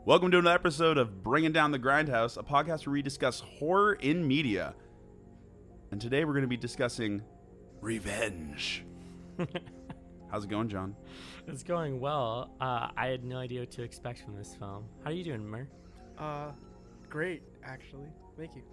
Welcome to another episode of Bringing Down the Grindhouse, a podcast where we discuss horror in media. And today we're going to be discussing revenge. How's it going, John? It's going well. I had no idea what to expect from this film. How are you doing, Mer? Great, actually. Thank you.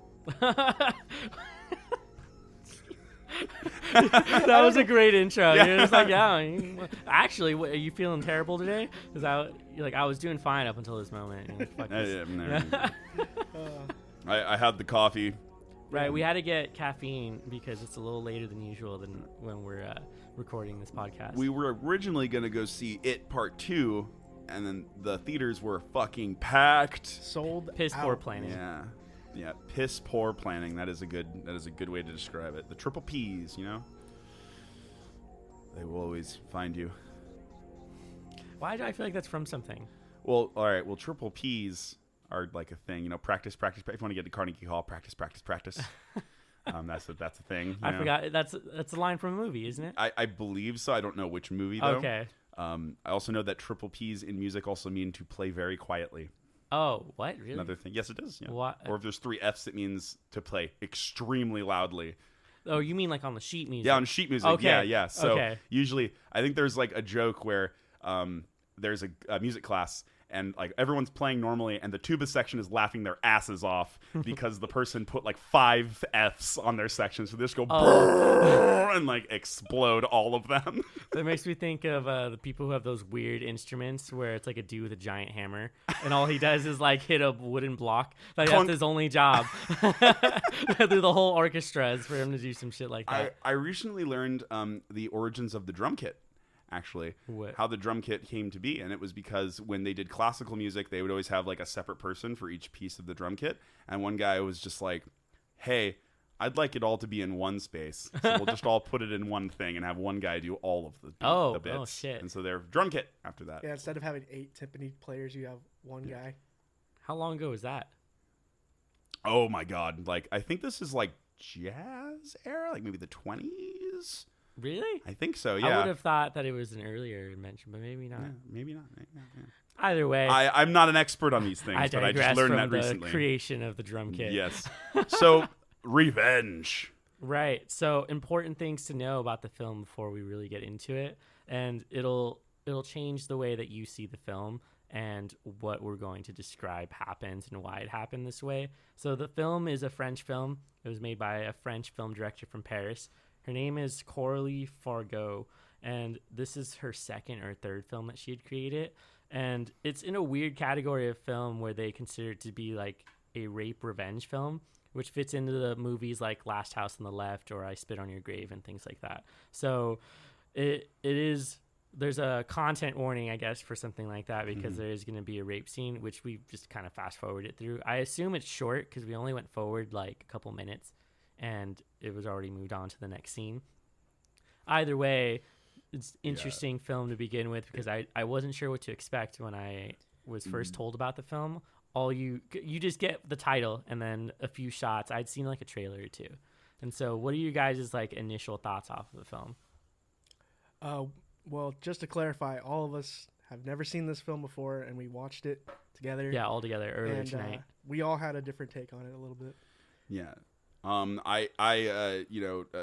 That was a great intro. Yeah. You're just like, yeah. Actually, are you feeling terrible today? Because I was doing fine up until this moment. And fuck this. I had the coffee. Right, we had to get caffeine because it's a little later than usual than when we're recording this podcast. We were originally going to go see It Part 2, and then the theaters were fucking packed. Sold Piss out. poor planning. Yeah, piss poor planning. That is a good way to describe it. The triple P's, you know? They will always find you. Why do I feel like that's from something? Well, all right. Well, triple P's are like a thing, you know. Practice. If you want to get to Carnegie Hall, practice. That's a thing. I forgot. That's a line from a movie, isn't it? I believe so. I don't know which movie though. Okay. I also know that triple P's in music also mean to play very quietly. Oh, what? Really? Another thing. Yes, it does. Yeah. What? Or if there's 3 F's, it means to play extremely loudly. Oh, you mean like on the sheet music? Yeah, on sheet music. Okay. Yeah. So okay. Usually, I think there's like a joke where there's a music class and like everyone's playing normally and the tuba section is laughing their asses off because the person put like 5 F's on their section. So they just go and like explode all of them. That makes me think of the people who have those weird instruments where it's like a dude with a giant hammer and all he does is like hit a wooden block. Like that's his only job. Through the whole orchestra is for him to do some shit like that. I recently learned the origins of the drum kit. Actually, how the drum kit came to be, and it was because when they did classical music, they would always have like a separate person for each piece of the drum kit, and one guy was just like, hey, I'd like it all to be in one space, so we'll just all put it in one thing and have one guy do all of the bits. Oh shit. And so they're drum kit after that. Yeah, instead of having 8 timpani players, you have one guy. How long ago was that? Oh my god, like I think this is like jazz era, like maybe the 20s. Really? I think so, yeah. I would have thought that it was an earlier invention, but maybe not. Yeah, maybe not. Yeah. Either way, I'm not an expert on these things, but I just learned that the recently. Creation of the drum kit. Yes. So, revenge. Right. So, important things to know about the film before we really get into it, and it'll change the way that you see the film and what we're going to describe happens and why it happened this way. So, the film is a French film. It was made by a French film director from Paris. Her name is Coralie Fargo, and this is her second or third film that she had created. And it's in a weird category of film where they consider it to be like a rape revenge film, which fits into the movies like Last House on the Left or I Spit on Your Grave and things like that. So there's a content warning, I guess, for something like that because there is going to be a rape scene, which we just kind of fast forwarded through. I assume it's short because we only went forward like a couple minutes. And it was already moved on to the next scene. Either way, it's interesting film to begin with because I wasn't sure what to expect when I was first told about the film. You just get the title and then a few shots. I'd seen like a trailer or two. And so what are you guys' like initial thoughts off of the film? Well, just to clarify, all of us have never seen this film before and we watched it together. Yeah, all together earlier tonight. We all had a different take on it a little bit. Yeah.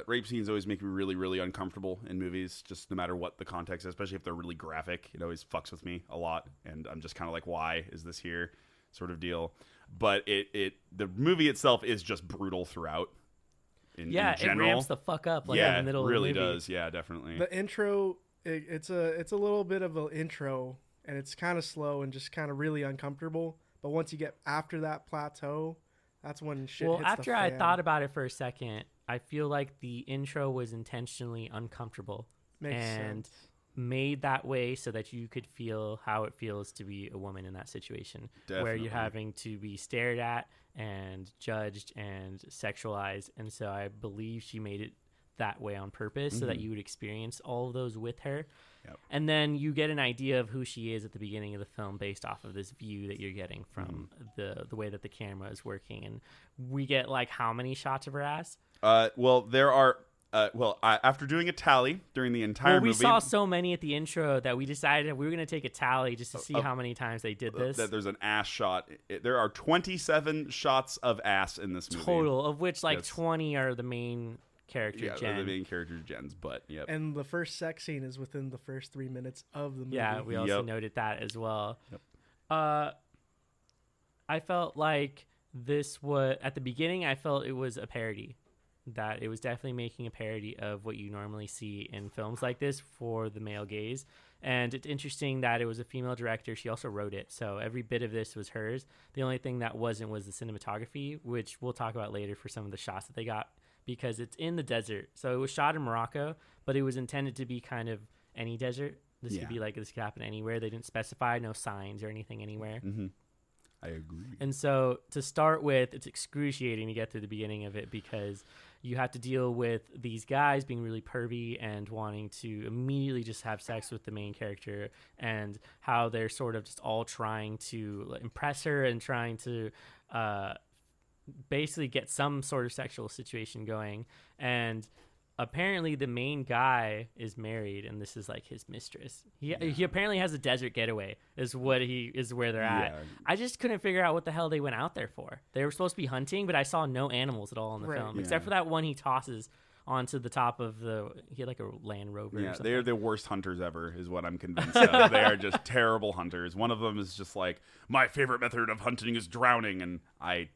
Rape scenes always make me really, really uncomfortable in movies, just no matter what the context, especially if they're really graphic. It always fucks with me a lot, and I'm just kind of like, why is this here, sort of deal. But the movie itself is just brutal throughout. In general. It ramps the fuck up in the middle of the movie. It really does. Yeah, definitely. The intro, it's a little bit of an intro, and it's kind of slow and just kind of really uncomfortable. But once you get after that plateau, that's when shit hits the fan. Well, after I thought about it for a second, I feel like the intro was intentionally uncomfortable. Makes sense. Made that way so that you could feel how it feels to be a woman in that situation. Definitely. Where you're having to be stared at and judged and sexualized. And so I believe she made it that way on purpose so that you would experience all of those with her. Yep. And then you get an idea of who she is at the beginning of the film based off of this view that you're getting from the way that the camera is working. And we get like how many shots of her ass? Well, there are After doing a tally during the entire movie, we saw so many at the intro that we decided we were going to take a tally just to see how many times they did this. That there's an ass shot. There are 27 shots of ass in this movie. Total, of which 20 are the main character Jen. The main character Jen's butt. Yep. And the first sex scene is within the first 3 minutes of the movie. Yeah, we also noted that as well. Yep. I felt like this was, at the beginning, I felt it was a parody. That it was definitely making a parody of what you normally see in films like this for the male gaze. And it's interesting that it was a female director. She also wrote it. So every bit of this was hers. The only thing that wasn't was the cinematography, which we'll talk about later for some of the shots that they got, because it's in the desert. So it was shot in Morocco, but it was intended to be kind of any desert. This could be like, this could happen anywhere. They didn't specify, no signs or anything anywhere. Mm-hmm. I agree. And so to start with, it's excruciating to get through the beginning of it because you have to deal with these guys being really pervy and wanting to immediately just have sex with the main character, and how they're sort of just all trying to impress her and trying to basically get some sort of sexual situation going. And apparently the main guy is married, and this is like his mistress. He apparently has a desert getaway is where they're at. I just couldn't figure out what the hell they went out there for. They were supposed to be hunting, but I saw no animals at all in the film, except for that one he tosses onto the top of he had like a Land Rover or something. They're the worst hunters ever is what I'm convinced of. They are just terrible hunters. One of them is just like, my favorite method of hunting is drowning, and I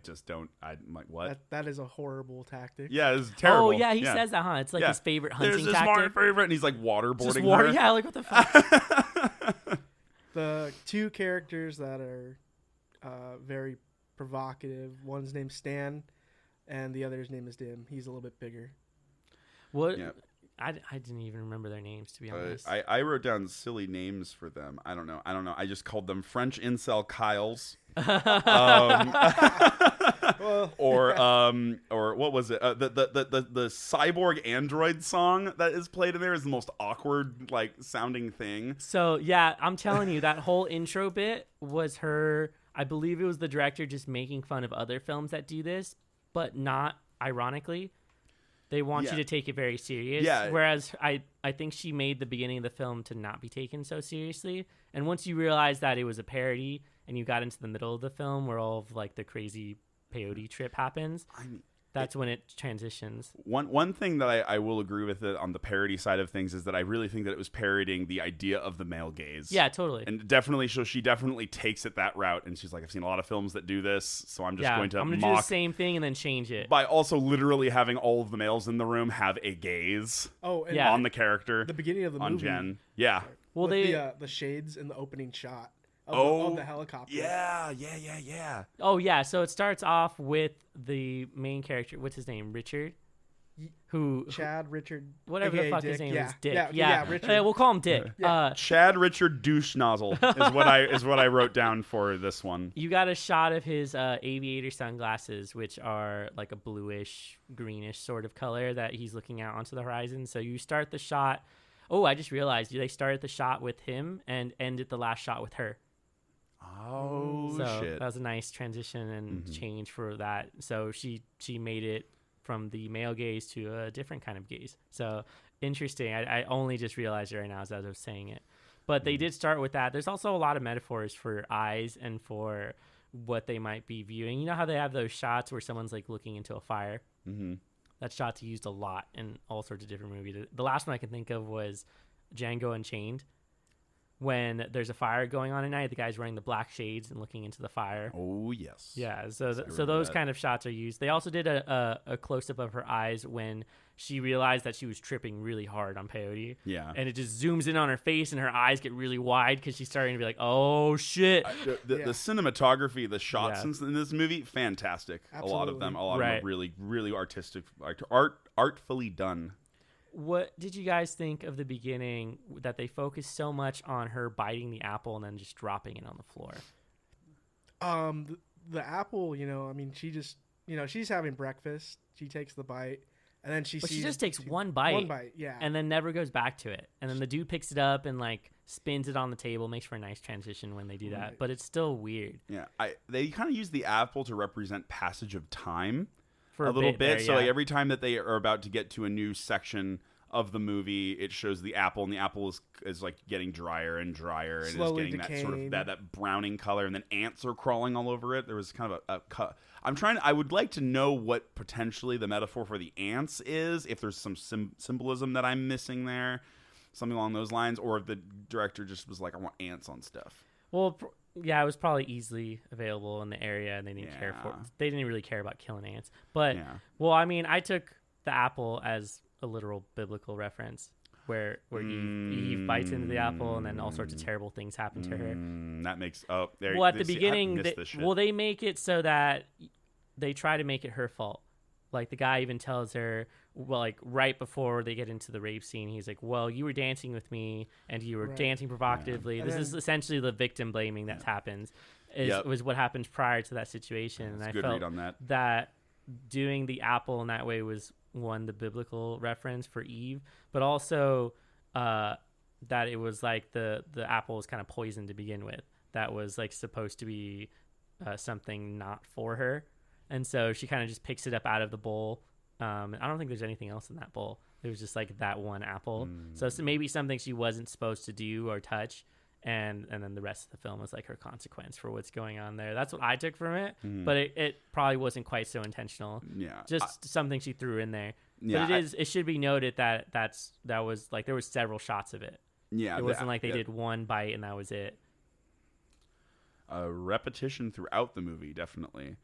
just don't. I'm like, what? That is a horrible tactic. Yeah, it's terrible. Oh yeah, he says that, huh? It's like his favorite hunting This tactic. Is my favorite, and he's like waterboarding just water, her. Yeah, like what the fuck? The two characters that are very provocative. One's named Stan, and the other's name is Dim. He's a little bit bigger. What? Yeah. I didn't even remember their names, to be honest. I wrote down silly names for them. I don't know. I just called them French incel Kyles. Or what was it? The cyborg android song that is played in there is the most awkward sounding thing. So yeah, I'm telling you, that whole intro bit was her. I believe it was the director just making fun of other films that do this, but not ironically. They want you to take it very serious. Yeah. Whereas I think she made the beginning of the film to not be taken so seriously. And once you realize that it was a parody and you got into the middle of the film where all of the crazy peyote trip happens, that's when it transitions. One thing that I will agree with it on the parody side of things is that I really think that it was parodying the idea of the male gaze. Yeah, totally. And definitely, so she definitely takes it that route, and she's like, I've seen a lot of films that do this, so I'm just going to do the same thing and then change it. By also literally having all of the males in the room have a gaze on the character. The beginning of the movie. On Jen. Yeah. Well, the shades in the opening shot. Of the helicopter. Yeah. Oh, yeah. So it starts off with the main character. What's his name? Richard? Richard. Whatever the fuck his name is. Dick. Yeah, Richard. We'll call him Dick. Yeah. Chad Richard Douche Nozzle is what I wrote down for this one. You got a shot of his aviator sunglasses, which are like a bluish, greenish sort of color that he's looking out onto the horizon. So you start the shot. Oh, I just realized they started the shot with him and ended the last shot with her. Oh, so shit. That was a nice transition and change for that. So she made it from the male gaze to a different kind of gaze. So interesting. I only just realized it right now as I was saying it. But they did start with that. There's also a lot of metaphors for eyes and for what they might be viewing. You know how they have those shots where someone's looking into a fire? Mm-hmm. That shot's used a lot in all sorts of different movies. The last one I can think of was Django Unchained. When there's a fire going on at night, the guy's wearing the black shades and looking into the fire. Oh, yes. Yeah, so those kind of shots are used. They also did a close-up of her eyes when she realized that she was tripping really hard on peyote. Yeah. And it just zooms in on her face, and her eyes get really wide because she's starting to be like, oh, shit. The cinematography, the shots in this movie, fantastic. Absolutely. A lot of them are really, really artistic, artfully done. What did you guys think of the beginning that they focused so much on her biting the apple and then just dropping it on the floor? The apple, she just, she's having breakfast. She takes the bite, and then she just takes one bite. One bite, yeah. And then never goes back to it. And then the dude picks it up and spins it on the table, makes for a nice transition when they do that. Right. But it's still weird. Yeah, they kind of use the apple to represent passage of time. for a little bit. There, so yeah. like every time that they are about to get to a new section of the movie, it shows the apple, and the apple is like getting drier and drier, and Slowly it's getting decaying. that sort of that browning color, and then ants are crawling all over it. There was kind of I would like to know what potentially the metaphor for the ants is, if there's some symbolism that I'm missing there, something along those lines, or if the director just was like, I want ants on stuff. Well, yeah, it was probably easily available in the area, and they didn't care for it. They didn't really care about killing ants. But, well, I mean, I took the apple as a literal biblical reference, where Eve bites into the apple, and then all sorts of terrible things happen to her. That makes well at the beginning, they make it so that they try to make it her fault. Like the guy even tells her, well, like right before they get into the rape scene, he's like, well, you were dancing with me and you were dancing provocatively. Yeah. This is essentially the victim blaming that happens. Was what happened prior to that situation. That's and I felt that doing the apple in that way was one, the biblical reference for Eve, but also that it was like the apple was kind of poisoned to begin with. That was like supposed to be something not for her. And so she kind of just picks it up out of the bowl. I don't think there's anything else in that bowl. It was just like that one apple. So it's maybe something she wasn't supposed to do or touch. And then the rest of the film was like her consequence for what's going on there. That's what I took from it. But it probably wasn't quite so intentional. Yeah. Just something she threw in there. Yeah, but it should be noted that that was like, there was several shots of it. Yeah. It wasn't like they did one bite and that was it. Repetition throughout the movie, definitely.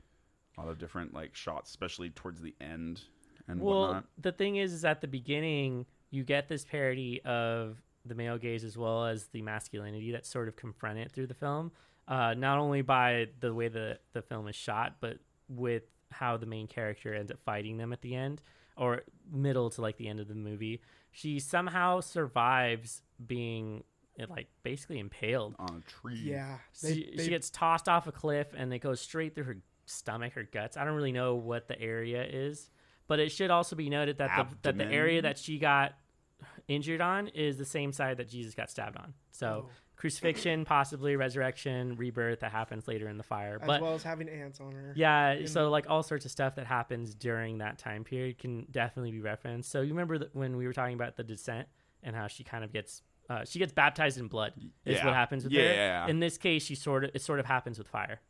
A lot of different like shots, especially towards the end and whatnot. The thing is at the beginning you get this parody of the male gaze as well as the masculinity that's sort of confronted through the film, not only by the way the film is shot, but with how the main character ends up fighting them at the end or middle to like the end of the movie. She somehow survives being like basically impaled on a tree. Yeah, she gets tossed off a cliff and it goes straight through her stomach or guts. I don't really know what the area is, but it should also be noted that the area that she got injured on is the same side that Jesus got stabbed on. So crucifixion, possibly resurrection, rebirth that happens later in the fire, as well as having ants on her. Yeah, so like all sorts of stuff that happens during that time period can definitely be referenced. So you remember when we were talking about the descent and how she kind of gets she gets baptized in blood is what happens with her. Yeah. In this case, it sort of happens with fire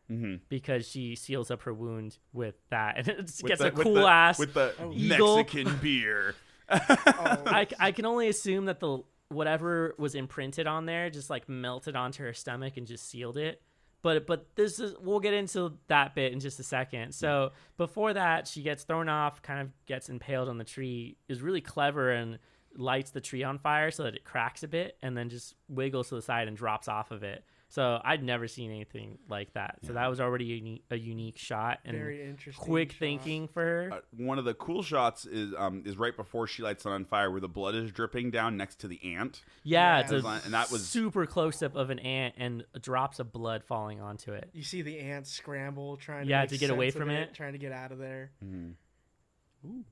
because she seals up her wound with that, and it gets a cool ass with the eagle. Mexican beer. I can only assume that the whatever was imprinted on there just like melted onto her stomach and just sealed it. But this is, we'll get into that bit in just a second. So before that, she gets thrown off, kind of gets impaled on the tree, is really clever and lights the tree on fire so that it cracks a bit and then just wiggles to the side and drops off of it. So I'd never seen anything like that. So that was already a unique shot and very interesting quick shot. thinking for her. One of the cool shots is right before she lights it on fire, where the blood is dripping down next to the ant. Yeah, it's and that was super close up of an ant and drops of blood falling onto it. You see the ant scramble trying to get away from it, trying to get out of there. Ooh.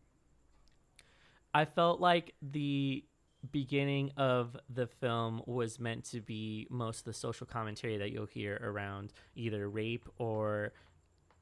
I felt like the beginning of the film was meant to be most of the social commentary that you'll hear around either rape or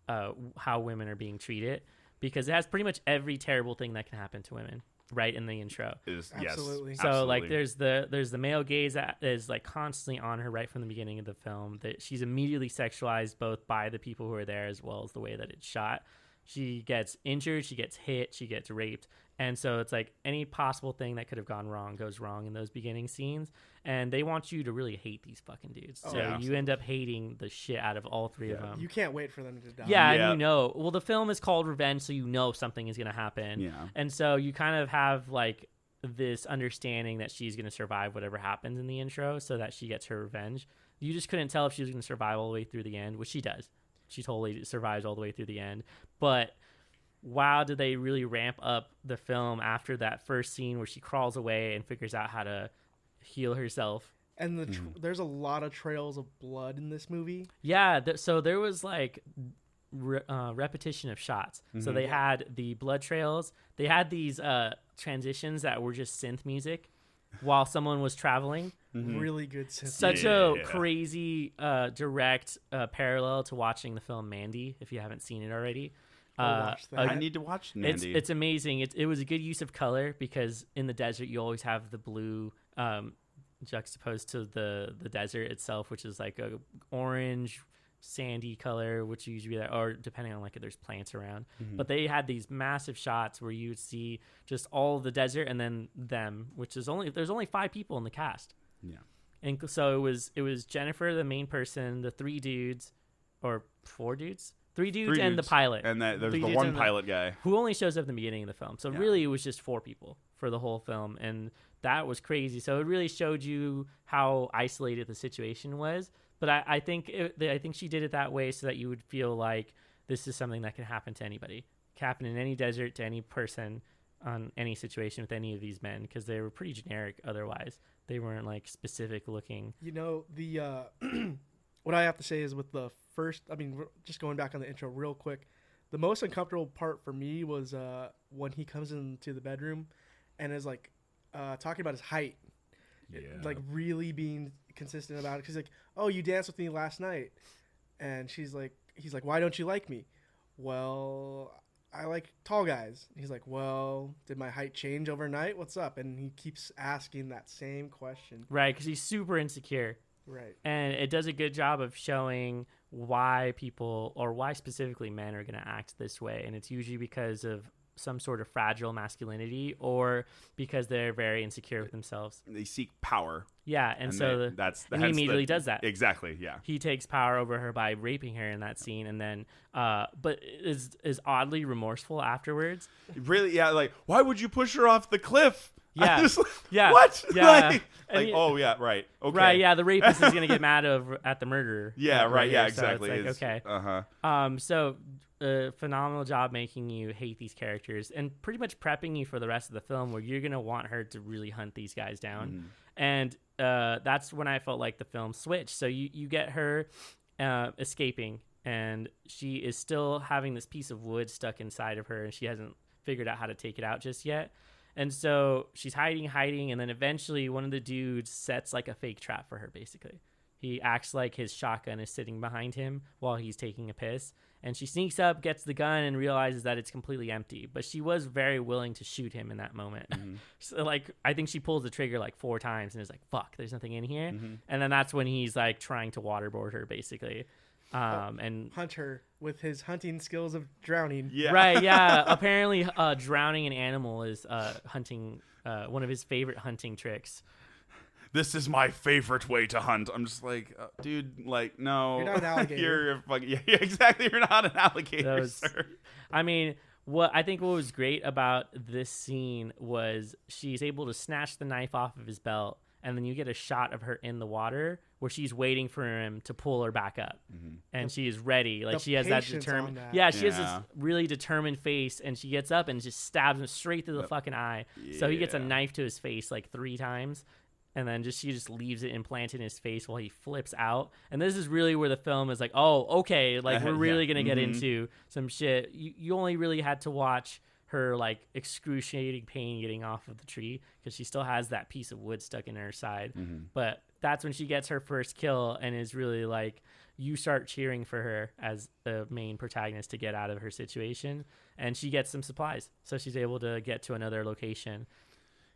how women are being treated, because it has pretty much every terrible thing that can happen to women right in the intro. Absolutely. So like there's the male gaze that is like constantly on her right from the beginning of the film, that she's immediately sexualized both by the people who are there as well as the way that it's shot. She gets injured, she gets hit, she gets raped. And so it's like any possible thing that could have gone wrong goes wrong in those beginning scenes. And they want you to really hate these fucking dudes. You end up hating the shit out of all three of them. You can't wait for them to die. Yeah, and well, the film is called Revenge, so you know something is going to happen. Yeah. And so you kind of have like this understanding that she's going to survive whatever happens in the intro so that she gets her revenge. You just couldn't tell if she was going to survive all the way through the end, which she does. She totally survives all the way through the end. But wow, did they really ramp up the film after that first scene where she crawls away and figures out how to heal herself. And there's a lot of trails of blood in this movie. Yeah, so there was like repetition of shots. So they had the blood trails. They had these transitions that were just synth music while someone was traveling. Really good synth. Such a crazy direct parallel to watching the film Mandy, if you haven't seen it already. watch that. I need to watch Mandy. It's amazing. It was a good use of color because in the desert you always have the blue juxtaposed to the desert itself, which is like a orange sandy color, which usually there, or depending on like if there's plants around. But they had these massive shots where you would see just all of the desert and then them, which is there's only 5 people in the cast. Yeah. And so it was Jennifer, the main person, the 3 dudes or 4 dudes. 3 dudes and the pilot. And there's the 3 one pilot guy. who only shows up in the beginning of the film. So really it was just 4 people for the whole film. And that was crazy. So it really showed you how isolated the situation was. But I think she did it that way so that you would feel like this is something that can happen to anybody. It can happen in any desert to any person on any situation with any of these men because they were pretty generic otherwise. They weren't like specific looking. You know, the what I have to say is with the first, I mean, just going back on the intro real quick, the most uncomfortable part for me was when he comes into the bedroom and is like talking about his height. Yeah. Like really being consistent about it. Cause like, oh, you danced with me last night. And he's like, why don't you like me? Well, I like tall guys. He's like, well, did my height change overnight? What's up? And he keeps asking that same question. Right, because he's super insecure. Right. And it does a good job of showing why people, or why specifically men, are going to act this way. And it's usually because of some sort of fragile masculinity or because they're very insecure with themselves. They seek power. Yeah, and so he immediately does that. Exactly, yeah. He takes power over her by raping her in that scene, and then, but is oddly remorseful afterwards. Really, yeah. Like, why would you push her off the cliff? Yeah, yeah. What? Yeah. Oh yeah, right. Okay. Right. Yeah. The rapist is gonna get mad at the murderer. Yeah. Right. Yeah. So Exactly. it's like, okay. Uh-huh. So. Phenomenal job making you hate these characters and pretty much prepping you for the rest of the film where you're going to want her to really hunt these guys down. And that's when I felt like the film switched. So you get her escaping and she is still having this piece of wood stuck inside of her and she hasn't figured out how to take it out just yet. And so she's hiding. And then eventually one of the dudes sets like a fake trap for her, basically. He acts like his shotgun is sitting behind him while he's taking a piss. And she sneaks up, gets the gun, and realizes that it's completely empty. But she was very willing to shoot him in that moment. So, like, I think she pulls the trigger like 4 times and is like, fuck, there's nothing in here. And then that's when he's like trying to waterboard her, basically. And hunt her with his hunting skills of drowning. Yeah. Right, yeah. Apparently, drowning an animal is hunting, one of his favorite hunting tricks. This is my favorite way to hunt. I'm just like, dude, like, no. You're not an alligator. Yeah, exactly. You're not an alligator, sir. I mean, what was great about this scene was she's able to snatch the knife off of his belt, and then you get a shot of her in the water where she's waiting for him to pull her back up. And she is ready. Like, she has that determined. Yeah, she has this really determined face, and she gets up and just stabs him straight through the fucking eye. Yeah. So he gets a knife to his face like 3 times. And then she just leaves it implanted in his face while he flips out. And this is really where the film is like, oh, okay, like we're really going to get into some shit. You only really had to watch her like excruciating pain getting off of the tree because she still has that piece of wood stuck in her side. But that's when she gets her first kill and is really like, you start cheering for her as the main protagonist to get out of her situation. And she gets some supplies. So she's able to get to another location.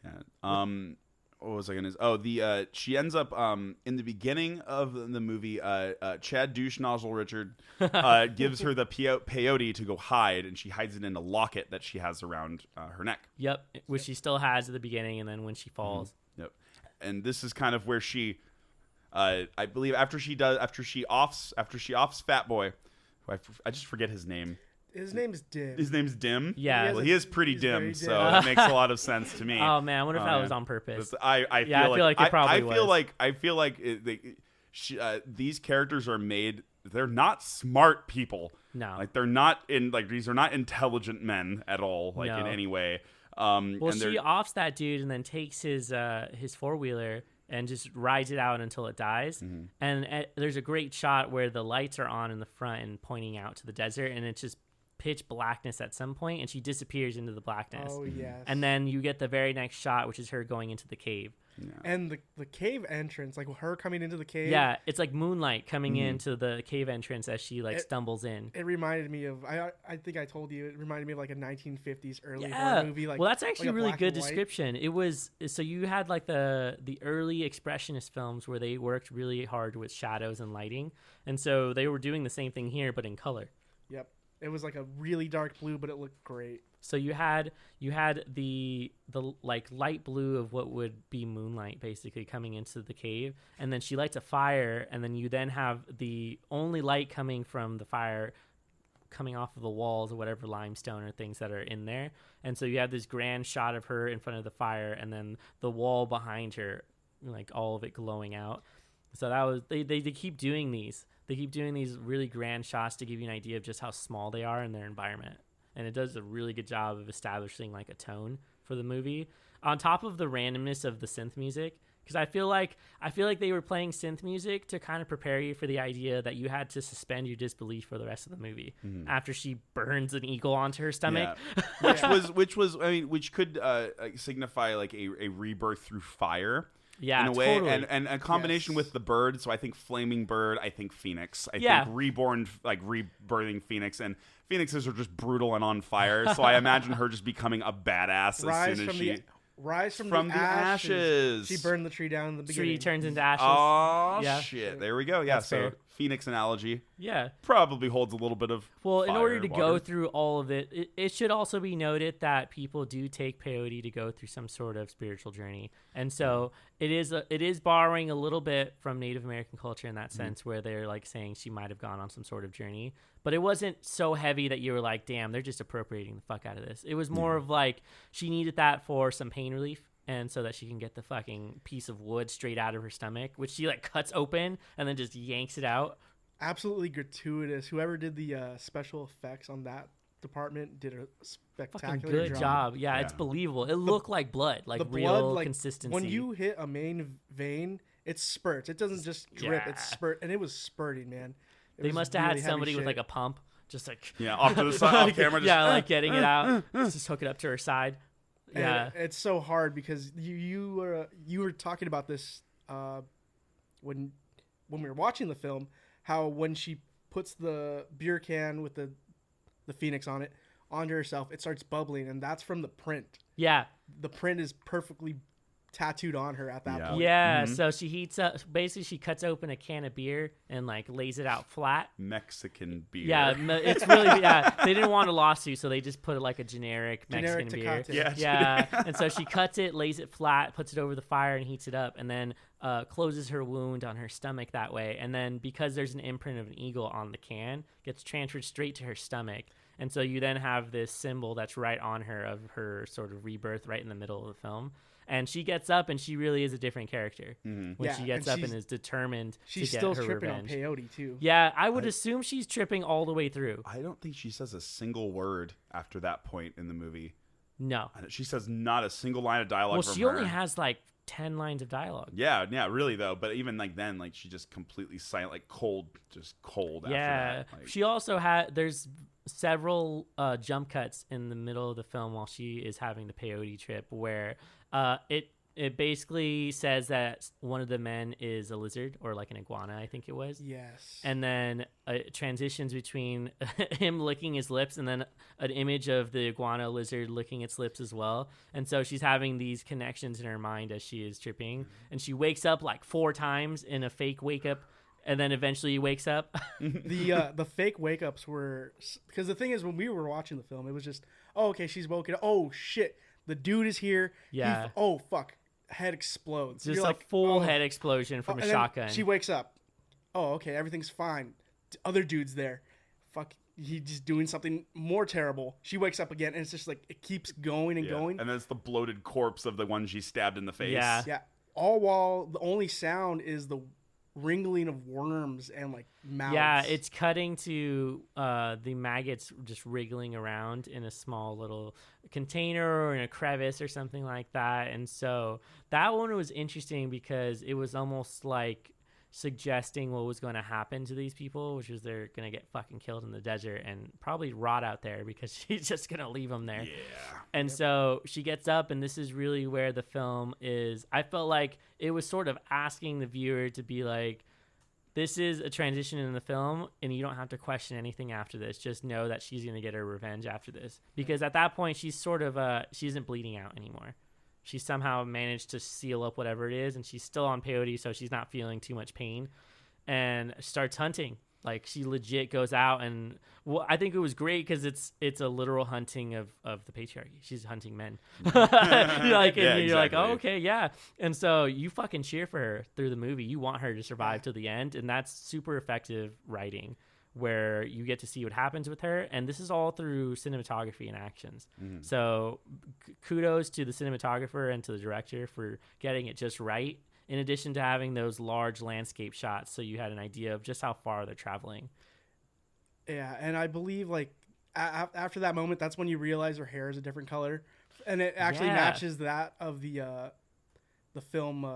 Yeah. What was I gonna say? Oh, she ends up in the beginning of the movie. Chad Douche Nozzle Richard gives her the peyote to go hide, and she hides it in a locket that she has around her neck. Yep, which she still has at the beginning, and then when she falls. Yep, and this is kind of where she, I believe, after she offs Fat Boy, who I just forget his name. His name's Dim. His name's Dim? Yeah. Well, he is pretty dim, so it makes a lot of sense to me. Oh, man. I wonder if that was on purpose. I feel like it probably was. I feel like these characters are made... They're not smart people. No. Like, they're not... these are not intelligent men at all, in any way. Well, she offs that dude and then takes his 4-wheeler and just rides it out until it dies. And there's a great shot where the lights are on in the front and pointing out to the desert, and it's just pitch blackness at some point, and she disappears into the blackness. Oh yes. And then you get the very next shot, which is her going into the cave. Yeah. And the cave entrance, like her coming into the cave. Yeah, it's like moonlight coming into the cave entrance as she stumbles in. It reminded me of I think I told you it reminded me of like a 1950s early horror movie. Like, well, that's actually like a really good description. It was so you had like the early expressionist films where they worked really hard with shadows and lighting, and so they were doing the same thing here but in color. Yep, it was like a really dark blue, but it looked great. So you had the like light blue of what would be moonlight basically coming into the cave, and then she lights a fire, and then you then have the only light coming from the fire coming off of the walls or whatever limestone or things that are in there. And so you have this grand shot of her in front of the fire, and then the wall behind her, like all of it glowing out. So that was they keep doing these. They keep doing these really grand shots to give you an idea of just how small they are in their environment. And it does a really good job of establishing like a tone for the movie on top of the randomness of the synth music. Because I feel like they were playing synth music to kind of prepare you for the idea that you had to suspend your disbelief for the rest of the movie after she burns an eagle onto her stomach. Yeah. which could signify like a rebirth through fire. Yeah, in a way, totally. and a combination with the bird. So I think flaming bird. I think phoenix. I think reborn, like rebirthing phoenix, and phoenixes are just brutal and on fire. So I imagine her just becoming a badass as soon as she rise from the ashes. She burned the tree down in the beginning. Tree turns into ashes. Oh shit! There we go. Yeah, That's so fair. Phoenix analogy. Yeah, probably holds a little bit of. Well, in fire order to water. go through all of it, it should also be noted that people do take peyote to go through some sort of spiritual journey, and so it is borrowing a little bit from Native American culture in that sense, where they're like saying she might have gone on some sort of journey, but it wasn't so heavy that you were like, damn, they're just appropriating the fuck out of this. It was more of like she needed that for some pain relief. And so that she can get the fucking piece of wood straight out of her stomach, which she like cuts open and then just yanks it out. Absolutely gratuitous. Whoever did the special effects on that department did a spectacular fucking good job. Yeah, it's believable. It looked like blood, like real blood, consistency. When you hit a main vein, it spurts. It doesn't just drip. It spurt, and it was spurting, man. They must have had somebody with like a pump, just like off to the side, off camera. Just, like getting it out, just hook it up to her side. Yeah, and it's so hard because you were talking about this when we were watching the film, how when she puts the beer can with the phoenix on it onto herself, it starts bubbling, and that's from the print. Yeah, the print is perfectly tattooed on her at that point. Yeah, so she heats up. Basically, she cuts open a can of beer and like lays it out flat. Mexican beer. Yeah, it's really They didn't want a lawsuit, so they just put it like a generic Mexican beer. Yeah. And so she cuts it, lays it flat, puts it over the fire, and heats it up, and then closes her wound on her stomach that way. And then because there's an imprint of an eagle on the can, gets transferred straight to her stomach. And so you then have this symbol that's right on her of her sort of rebirth right in the middle of the film. And she gets up, and she really is a different character when she gets up and is determined to get her revenge. She's still tripping on peyote, too. Yeah, I would assume she's tripping all the way through. I don't think she says a single word after that point in the movie. No. She says not a single line of dialogue from her. Well, she only has, like, 10 lines of dialogue. Yeah, really, though. But even, like, then, like, she just completely silent, like, cold after that. Like, she also there's several jump cuts in the middle of the film while she is having the peyote trip where it basically says that one of the men is a lizard or like an iguana, I think it was. Yes. And then it transitions between him licking his lips and then an image of the iguana lizard licking its lips as well. And so she's having these connections in her mind as she is tripping. And she wakes up like 4 times in a fake wake up. And then eventually wakes up. The fake wake ups were because the thing is when we were watching the film, it was just, oh, okay, she's woken up. Oh shit, the dude is here. Yeah. Oh fuck, head explodes. Just a full head explosion from a shotgun. She wakes up. Oh, okay, everything's fine. Other dude's there. Fuck, he's just doing something more terrible. She wakes up again, and it's just like it keeps going and going. And then it's the bloated corpse of the one she stabbed in the face. Yeah. All while the only sound is the wriggling of worms and like mouths. Yeah, it's cutting to the maggots just wriggling around in a small little container or in a crevice or something like that. And so that one was interesting because it was almost like suggesting what was going to happen to these people, which is they're going to get fucking killed in the desert and probably rot out there because she's just going to leave them there. Yeah. And so she gets up, and this is really where the film is. I felt like it was sort of asking the viewer to be like, this is a transition in the film, and you don't have to question anything after this. Just know that she's going to get her revenge after this. Because at that point, she's sort of, she isn't bleeding out anymore. She somehow managed to seal up whatever it is, and she's still on peyote, so she's not feeling too much pain, and starts hunting. Like, she legit goes out, and well, I think it was great because it's a literal hunting of the patriarchy. She's hunting men. You're like, oh, okay, yeah. And so you fucking cheer for her through the movie. You want her to survive to the end, and that's super effective writing, where you get to see what happens with her. And this is all through cinematography and actions. Mm-hmm. So kudos to the cinematographer and to the director for getting it just right, in addition to having those large landscape shots, so you had an idea of just how far they're traveling. Yeah, and I believe, like, after that moment, that's when you realize her hair is a different color. And it actually matches that of the film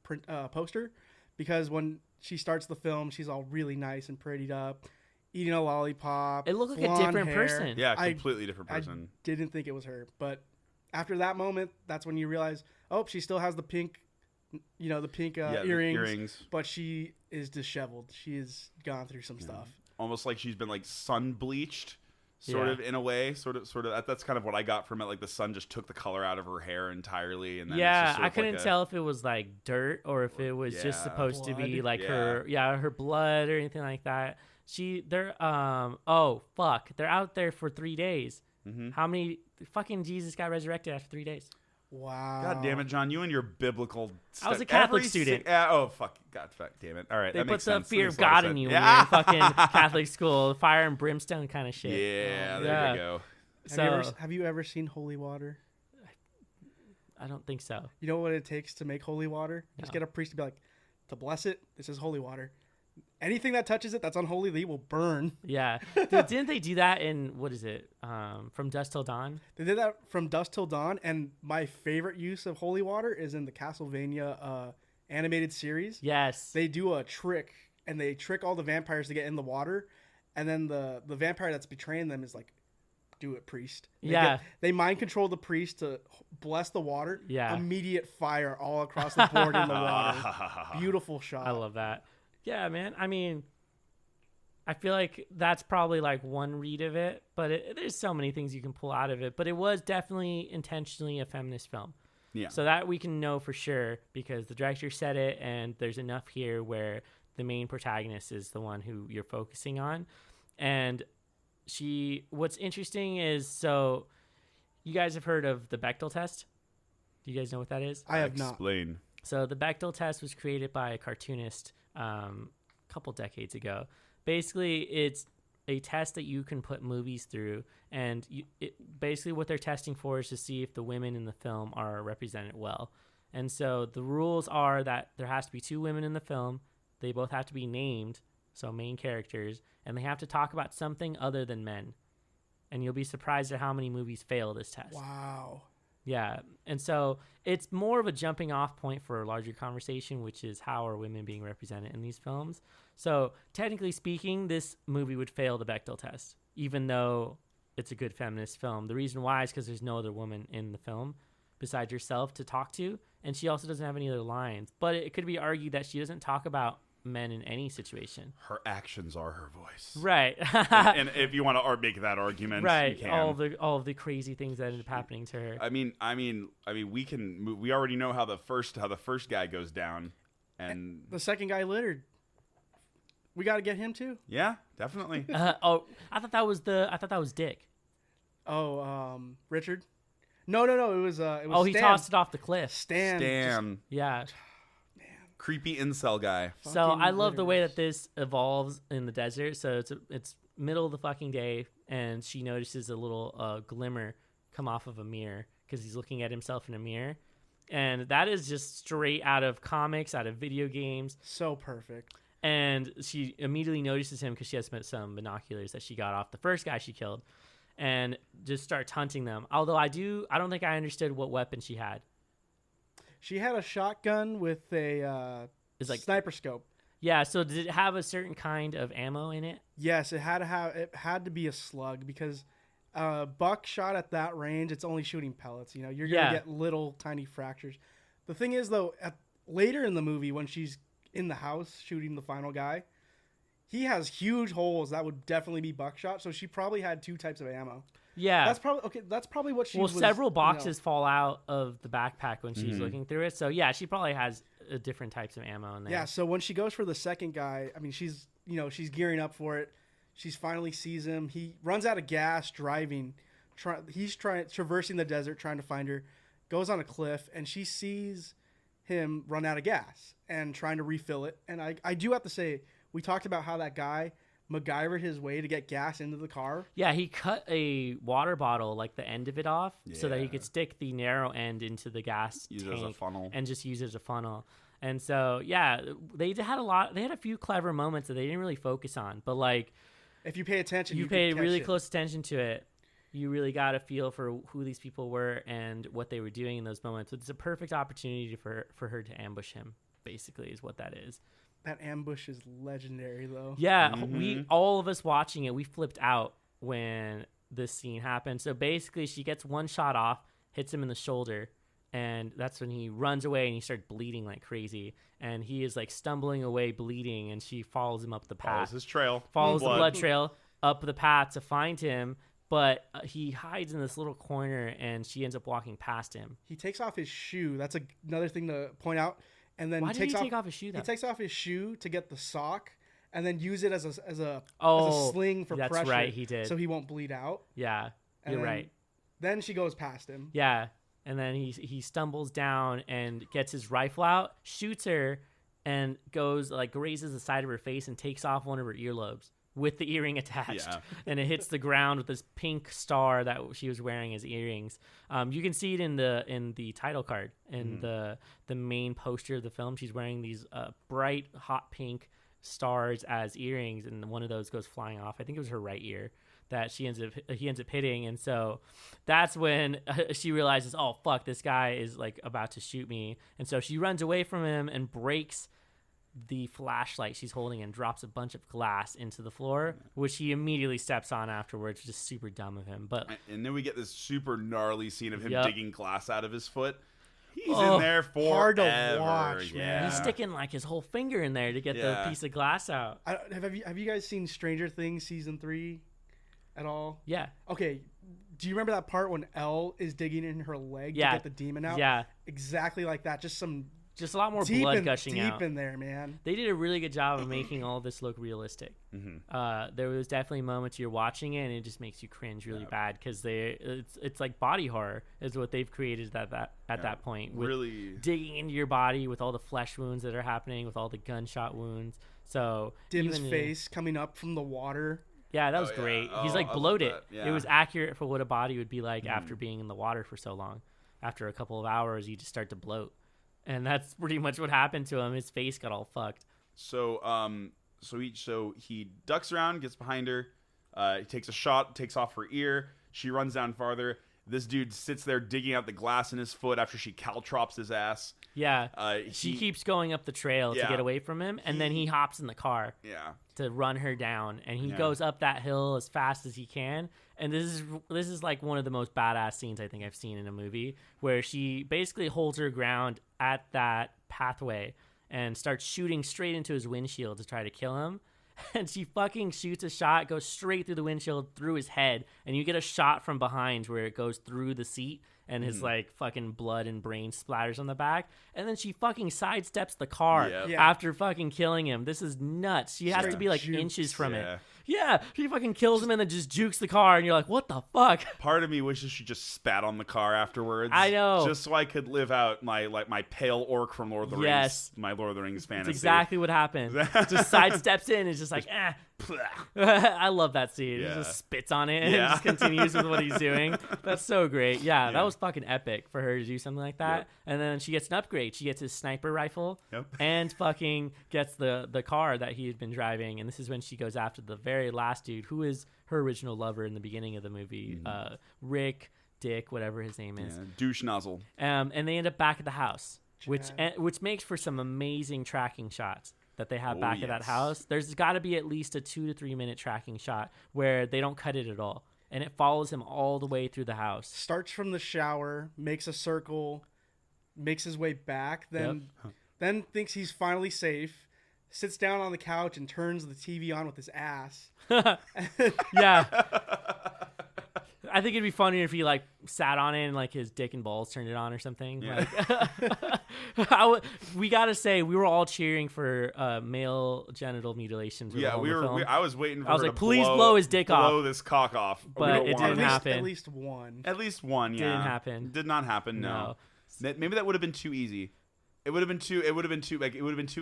print poster, because when she starts the film, she's all really nice and prettied up, eating a lollipop. It looked like a different person. Yeah, completely different person. I didn't think it was her, but after that moment, that's when you realize, oh, she still has the pink, earrings, but she is disheveled. She has gone through some stuff. Almost like she's been like sun bleached. Sort of in a way, sort of. That's kind of what I got from it. Like the sun just took the color out of her hair entirely, and then I couldn't tell if it was like dirt or if it was just supposed to be like her blood or anything like that. They're out there for 3 days. Mm-hmm. How many fucking Jesus got resurrected after 3 days? Wow. God damn it, John. You and your biblical stuff. I was a Catholic student. Fuck damn it. All right, they that put makes the sense. fear of God in you when you're in fucking Catholic school. Fire and brimstone kind of shit. Yeah, there we go. Have you ever seen holy water? I don't think so. You know what it takes to make holy water? No. Just get a priest to be like, to bless it, this is holy water. Anything that touches it that's unholy, they will burn. Yeah. Didn't they do that in, what is it, From Dusk Till Dawn? They did that From Dusk Till Dawn, and my favorite use of holy water is in the Castlevania animated series. Yes. They do a trick, and they trick all the vampires to get in the water, and then the vampire that's betraying them is like, do it, priest. They mind control the priest to bless the water. Yeah. Immediate fire all across the board in the water. Beautiful shot. I love that. Yeah, man. I mean, I feel like that's probably like one read of it, but there's so many things you can pull out of it. But it was definitely intentionally a feminist film. Yeah. So that we can know for sure because the director said it, and there's enough here where the main protagonist is the one who you're focusing on. And what's interesting is, so you guys have heard of the Bechdel test? Do you guys know what that is? I have not. Explain. So the Bechdel test was created by a cartoonist a couple decades ago. Basically, it's a test that you can put movies through, and basically what they're testing for is to see if the women in the film are represented well. And so the rules are that there has to be 2 women in the film. They both have to be named, so main characters, and they have to talk about something other than men. And you'll be surprised at how many movies fail this test. Wow. Yeah, and so it's more of a jumping off point for a larger conversation, which is how are women being represented in these films. So technically speaking, this movie would fail the Bechdel test, even though it's a good feminist film. The reason why is because there's no other woman in the film besides herself to talk to, and she also doesn't have any other lines. But it could be argued that she doesn't talk about men in any situation. Her actions are her voice. Right. and if you want to make that argument, right. you can. All of the crazy things that end up happening to her. I mean, we already know how the first guy goes down, and the second guy littered. We got to get him too. Yeah, definitely. I thought that was Dick. Oh, Richard. No. It was Stan. He tossed it off the cliff. Stan. Yeah. Creepy incel guy. So I love the way that this evolves in the desert. So it's middle of the fucking day, and she notices a little glimmer come off of a mirror because he's looking at himself in a mirror, and that is just straight out of comics, out of video games. So perfect. And she immediately notices him because she has some binoculars that she got off the first guy she killed, and just starts hunting them. Although I don't think I understood what weapon she had. She had a shotgun with a sniper scope. Yeah, so did it have a certain kind of ammo in it? Yes, it had to be a slug because buckshot at that range, it's only shooting pellets. You know, you're gonna get little tiny fractures. The thing is, though, later in the movie when she's in the house shooting the final guy, he has huge holes that would definitely be buckshot. So she probably had 2 types of ammo. Yeah, that's probably what she. Well, several boxes fall out of the backpack when she's looking through it. So yeah, she probably has different types of ammo in there. Yeah. So when she goes for the second guy, I mean, she's gearing up for it. She's finally sees him. He runs out of gas driving. He's traversing the desert trying to find her. Goes on a cliff and she sees him run out of gas and trying to refill it. And I do have to say, we talked about how that guy MacGyvered his way to get gas into the car. Yeah, he cut a water bottle, like the end of it off, so that he could stick the narrow end into the gas use tank it as a funnel. and just use it as a funnel. And so, yeah, they had a few clever moments that they didn't really focus on. But, like, if you pay attention, you pay really close attention to it, you really got a feel for who these people were and what they were doing in those moments. It's a perfect opportunity for her to ambush him, basically, is what that is. That ambush is legendary, though. Yeah, all of us watching it, we flipped out when this scene happened. So basically, she gets one shot off, hits him in the shoulder, and that's when he runs away and he starts bleeding like crazy. And he is like stumbling away, bleeding, and she follows him up the path. Follows his trail. Follows the blood trail up the path to find him, but he hides in this little corner, and she ends up walking past him. He takes off his shoe. That's another thing to point out. And then why did he take off his shoe? He takes off his shoe to get the sock, and then use it as a sling for pressure. That's right, he did. So he won't bleed out. Yeah, you're right. Then she goes past him. Yeah, and then he stumbles down and gets his rifle out, shoots her, and goes like grazes the side of her face and takes off one of her earlobes with the earring attached. Yeah. And it hits the ground with this pink star that she was wearing as earrings. You can see it in the title card in the main poster of the film. She's wearing these bright hot pink stars as earrings, and one of those goes flying off. I think it was her right ear that he ends up hitting, and so that's when she realizes, oh fuck, this guy is like about to shoot me, and so she runs away from him and breaks the flashlight she's holding and drops a bunch of glass into the floor, which he immediately steps on afterwards. Just super dumb of him. And then we get this super gnarly scene of him digging glass out of his foot. He's in there forever. Hard to watch, man. He's sticking like his whole finger in there to get the piece of glass out. Have you guys seen Stranger Things season 3 at all? Yeah. Okay. Do you remember that part when Elle is digging in her leg to get the demon out? Yeah. Exactly like that. Just a lot more blood gushing out. Deep in there, man. They did a really good job of making all of this look realistic. There was definitely moments you're watching it and it just makes you cringe really bad because it's like body horror is what they've created at that point. With really digging into your body with all the flesh wounds that are happening, with all the gunshot wounds. So Dim's face coming up from the water. Yeah, that was great. He's like bloated. It was accurate for what a body would be like after being in the water for so long. After a couple of hours, you just start to bloat. And that's pretty much what happened to him. His face got all fucked. So he ducks around, gets behind her. He takes a shot, takes off her ear. She runs down farther. This dude sits there digging out the glass in his foot after she caltrops his ass. Yeah. She keeps going up the trail to get away from him, and then he hops in the car to run her down. And he goes up that hill as fast as he can. And this is like one of the most badass scenes I think I've seen in a movie, where she basically holds her ground at that pathway and starts shooting straight into his windshield to try to kill him. And she fucking shoots a shot, goes straight through the windshield, through his head, and you get a shot from behind where it goes through the seat and his like fucking blood and brain splatters on the back. And then she fucking sidesteps the car after fucking killing him. This is nuts. She has to be like inches from it. Yeah, she fucking kills him and then just jukes the car, and you're like, what the fuck? Part of me wishes she just spat on the car afterwards. I know. Just so I could live out my pale orc from Lord of the Rings. My Lord of the Rings fantasy. That's exactly what happened. Just sidesteps in and is just like, I love that scene. He just spits on it and just continues with what he's doing. That's so great. Yeah, that was fucking epic for her to do something like that. And then she gets an upgrade. She gets his sniper rifle and fucking gets the car that he had been driving. And this is when she goes after the very last dude, who is her original lover in the beginning of the movie, Rick, Dick, whatever his name is. Douche nozzle. And they end up back at the house, which makes for some amazing tracking shots. that they have back at that house, there's got to be at least a 2 to 3 minute tracking shot where they don't cut it at all. And it follows him all the way through the house. Starts from the shower, makes a circle, makes his way back, then thinks he's finally safe, sits down on the couch and turns the TV on with his ass. Yeah. I think it'd be funnier if he like sat on it and like his dick and balls turned it on or something. Yeah. Like, we gotta say we were all cheering for male genital mutilations. Yeah, I was waiting for. I was like, please blow his dick off. Blow this cock off. But it didn't happen. At least one. At least one. Yeah. Didn't happen. Did not happen. No. Maybe that would have been too easy. It would have been too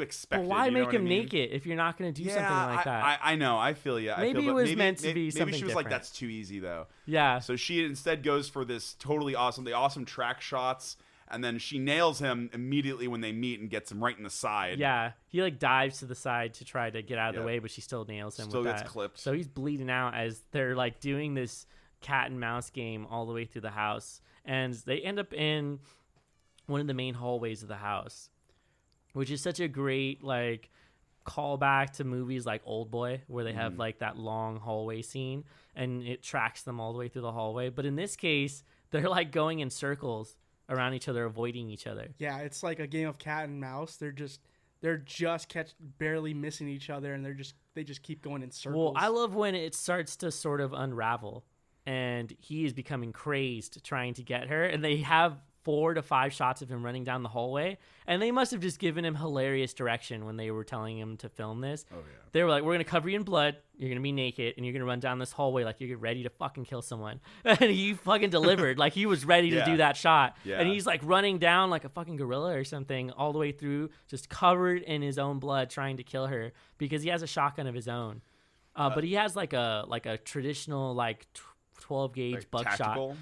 expected. But why make him naked if you're not going to do something like that? I know. I feel you. Maybe it was meant to be something Maybe she was different. like, that's too easy though. Yeah. So she instead goes for this totally awesome track shots, and then she nails him immediately when they meet and gets him right in the side. Yeah. He like dives to the side to try to get out of the way, but she still nails him. Still with gets that. clipped. So he's bleeding out as they're like doing this cat and mouse game all the way through the house, and they end up in one of the main hallways of the house, which is such a great like callback to movies like Old Boy, where they have like that long hallway scene and it tracks them all the way through the hallway. But in this case, they're like going in circles around each other, avoiding each other. Yeah, it's like a game of cat and mouse. They're just barely missing each other, and they just keep going in circles. Well, I love when it starts to sort of unravel and he is becoming crazed trying to get her, and they have 4 to 5 shots of him running down the hallway, and they must have just given him hilarious direction when they were telling him to film this. Oh yeah. They were like, we're gonna cover you in blood, you're gonna be naked, and you're gonna run down this hallway like you're ready to fucking kill someone. And he fucking delivered. Like he was ready to do that shot. Yeah. And he's like running down like a fucking gorilla or something all the way through, just covered in his own blood, trying to kill her because he has a shotgun of his own. But he has like a traditional like 12 gauge Like buckshot.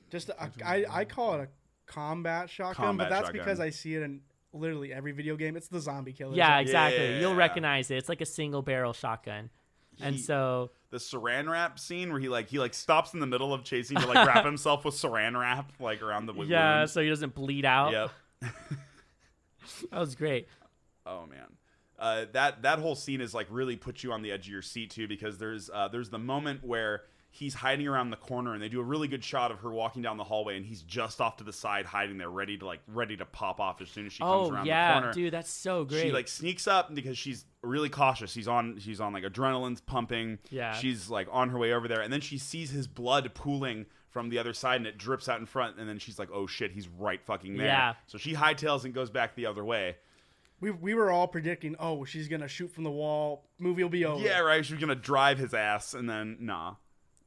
Just I call it a combat shotgun, but that's because I see it in literally every video game. It's the zombie killer. Yeah, exactly. Yeah. You'll recognize it. It's like a single barrel shotgun. And so the saran wrap scene where he stops in the middle of chasing to like wrap himself with saran wrap like around the wound. So he doesn't bleed out. Yep. That was great. Oh man. That whole scene is like really puts you on the edge of your seat too, because there's the moment where he's hiding around the corner and they do a really good shot of her walking down the hallway and he's just off to the side hiding there ready to pop off as soon as she comes around the corner. Dude, that's so great. She like sneaks up because she's really cautious. She's on like adrenaline's pumping. Yeah. She's like on her way over there and then she sees his blood pooling from the other side and it drips out in front and then she's like, oh shit, he's right fucking there. Yeah. So she hightails and goes back the other way. We were all predicting, oh, she's gonna shoot from the wall, movie will be over. Yeah, right. She's gonna drive his ass and then nah.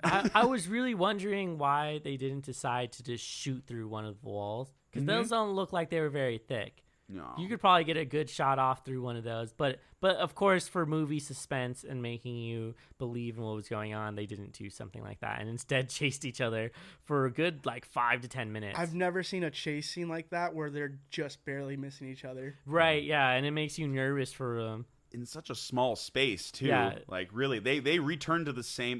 I was really wondering why they didn't decide to just shoot through one of the walls, because those don't look like they were very thick. No. You could probably get a good shot off through one of those, but of course for movie suspense and making you believe in what was going on, they didn't do something like that and instead chased each other for a good like 5 to 10 minutes. I've never seen a chase scene like that where they're just barely missing each other. Right, yeah, and it makes you nervous for in such a small space too. Yeah. Like really, they returned to the same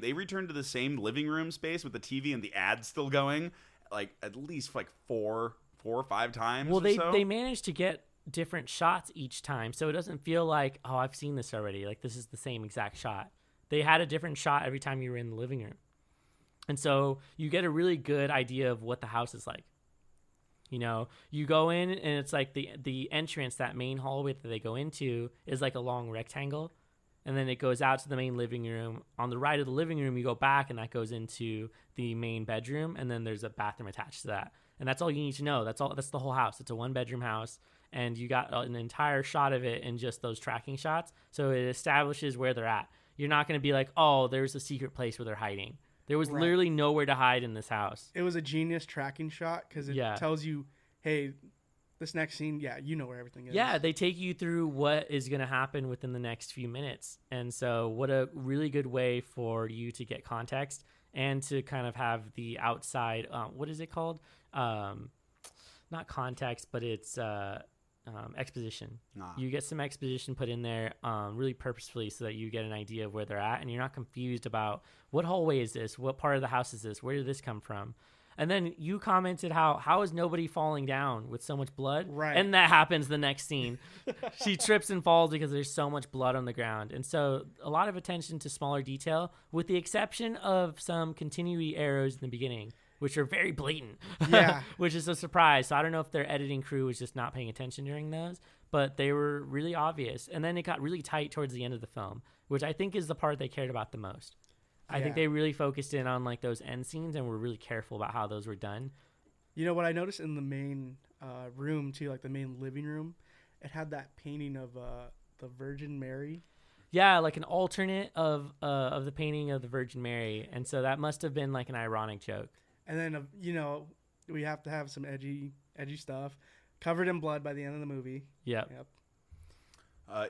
living room space with the TV and the ads still going, like at least like four or 5 times. Well, so. they managed to get different shots each time, so it doesn't feel like, oh, I've seen this already. Like this is the same exact shot. They had a different shot every time you were in the living room, and so you get a really good idea of what the house is like. You know, you go in and it's like the entrance, that main hallway that they go into is like a long rectangle. And then it goes out to the main living room. On the right of the living room, you go back and that goes into the main bedroom. And then there's a bathroom attached to that. And that's all you need to know. That's the whole house. It's a 1-bedroom house. And you got an entire shot of it in just those tracking shots. So it establishes where they're at. You're not going to be like, oh, there's a secret place where they're hiding. There was literally nowhere to hide in this house. It was a genius tracking shot because it tells you, hey, this next scene, you know where everything is. Yeah, they take you through what is going to happen within the next few minutes. And so what a really good way for you to get context and to kind of have the outside, what is it called? Not context, but it's exposition. You get some exposition put in there really purposefully so that you get an idea of where they're at and you're not confused about what hallway is this, what part of the house is this, where did this come from. And then you commented how is nobody falling down with so much blood? Right. And that happens the next scene. She trips and falls because there's so much blood on the ground. And so a lot of attention to smaller detail, with the exception of some continuity arrows in the beginning, which are very blatant. Yeah. Which is a surprise. So I don't know if their editing crew was just not paying attention during those, but they were really obvious. And then it got really tight towards the end of the film, which I think is the part they cared about the most. I think they really focused in on like those end scenes and were really careful about how those were done. You know what I noticed in the main room too, like the main living room, it had that painting of the Virgin Mary. Yeah, like an alternate of the painting of the Virgin Mary, and so that must have been like an ironic joke. And then we have to have some edgy stuff, covered in blood by the end of the movie. Yep.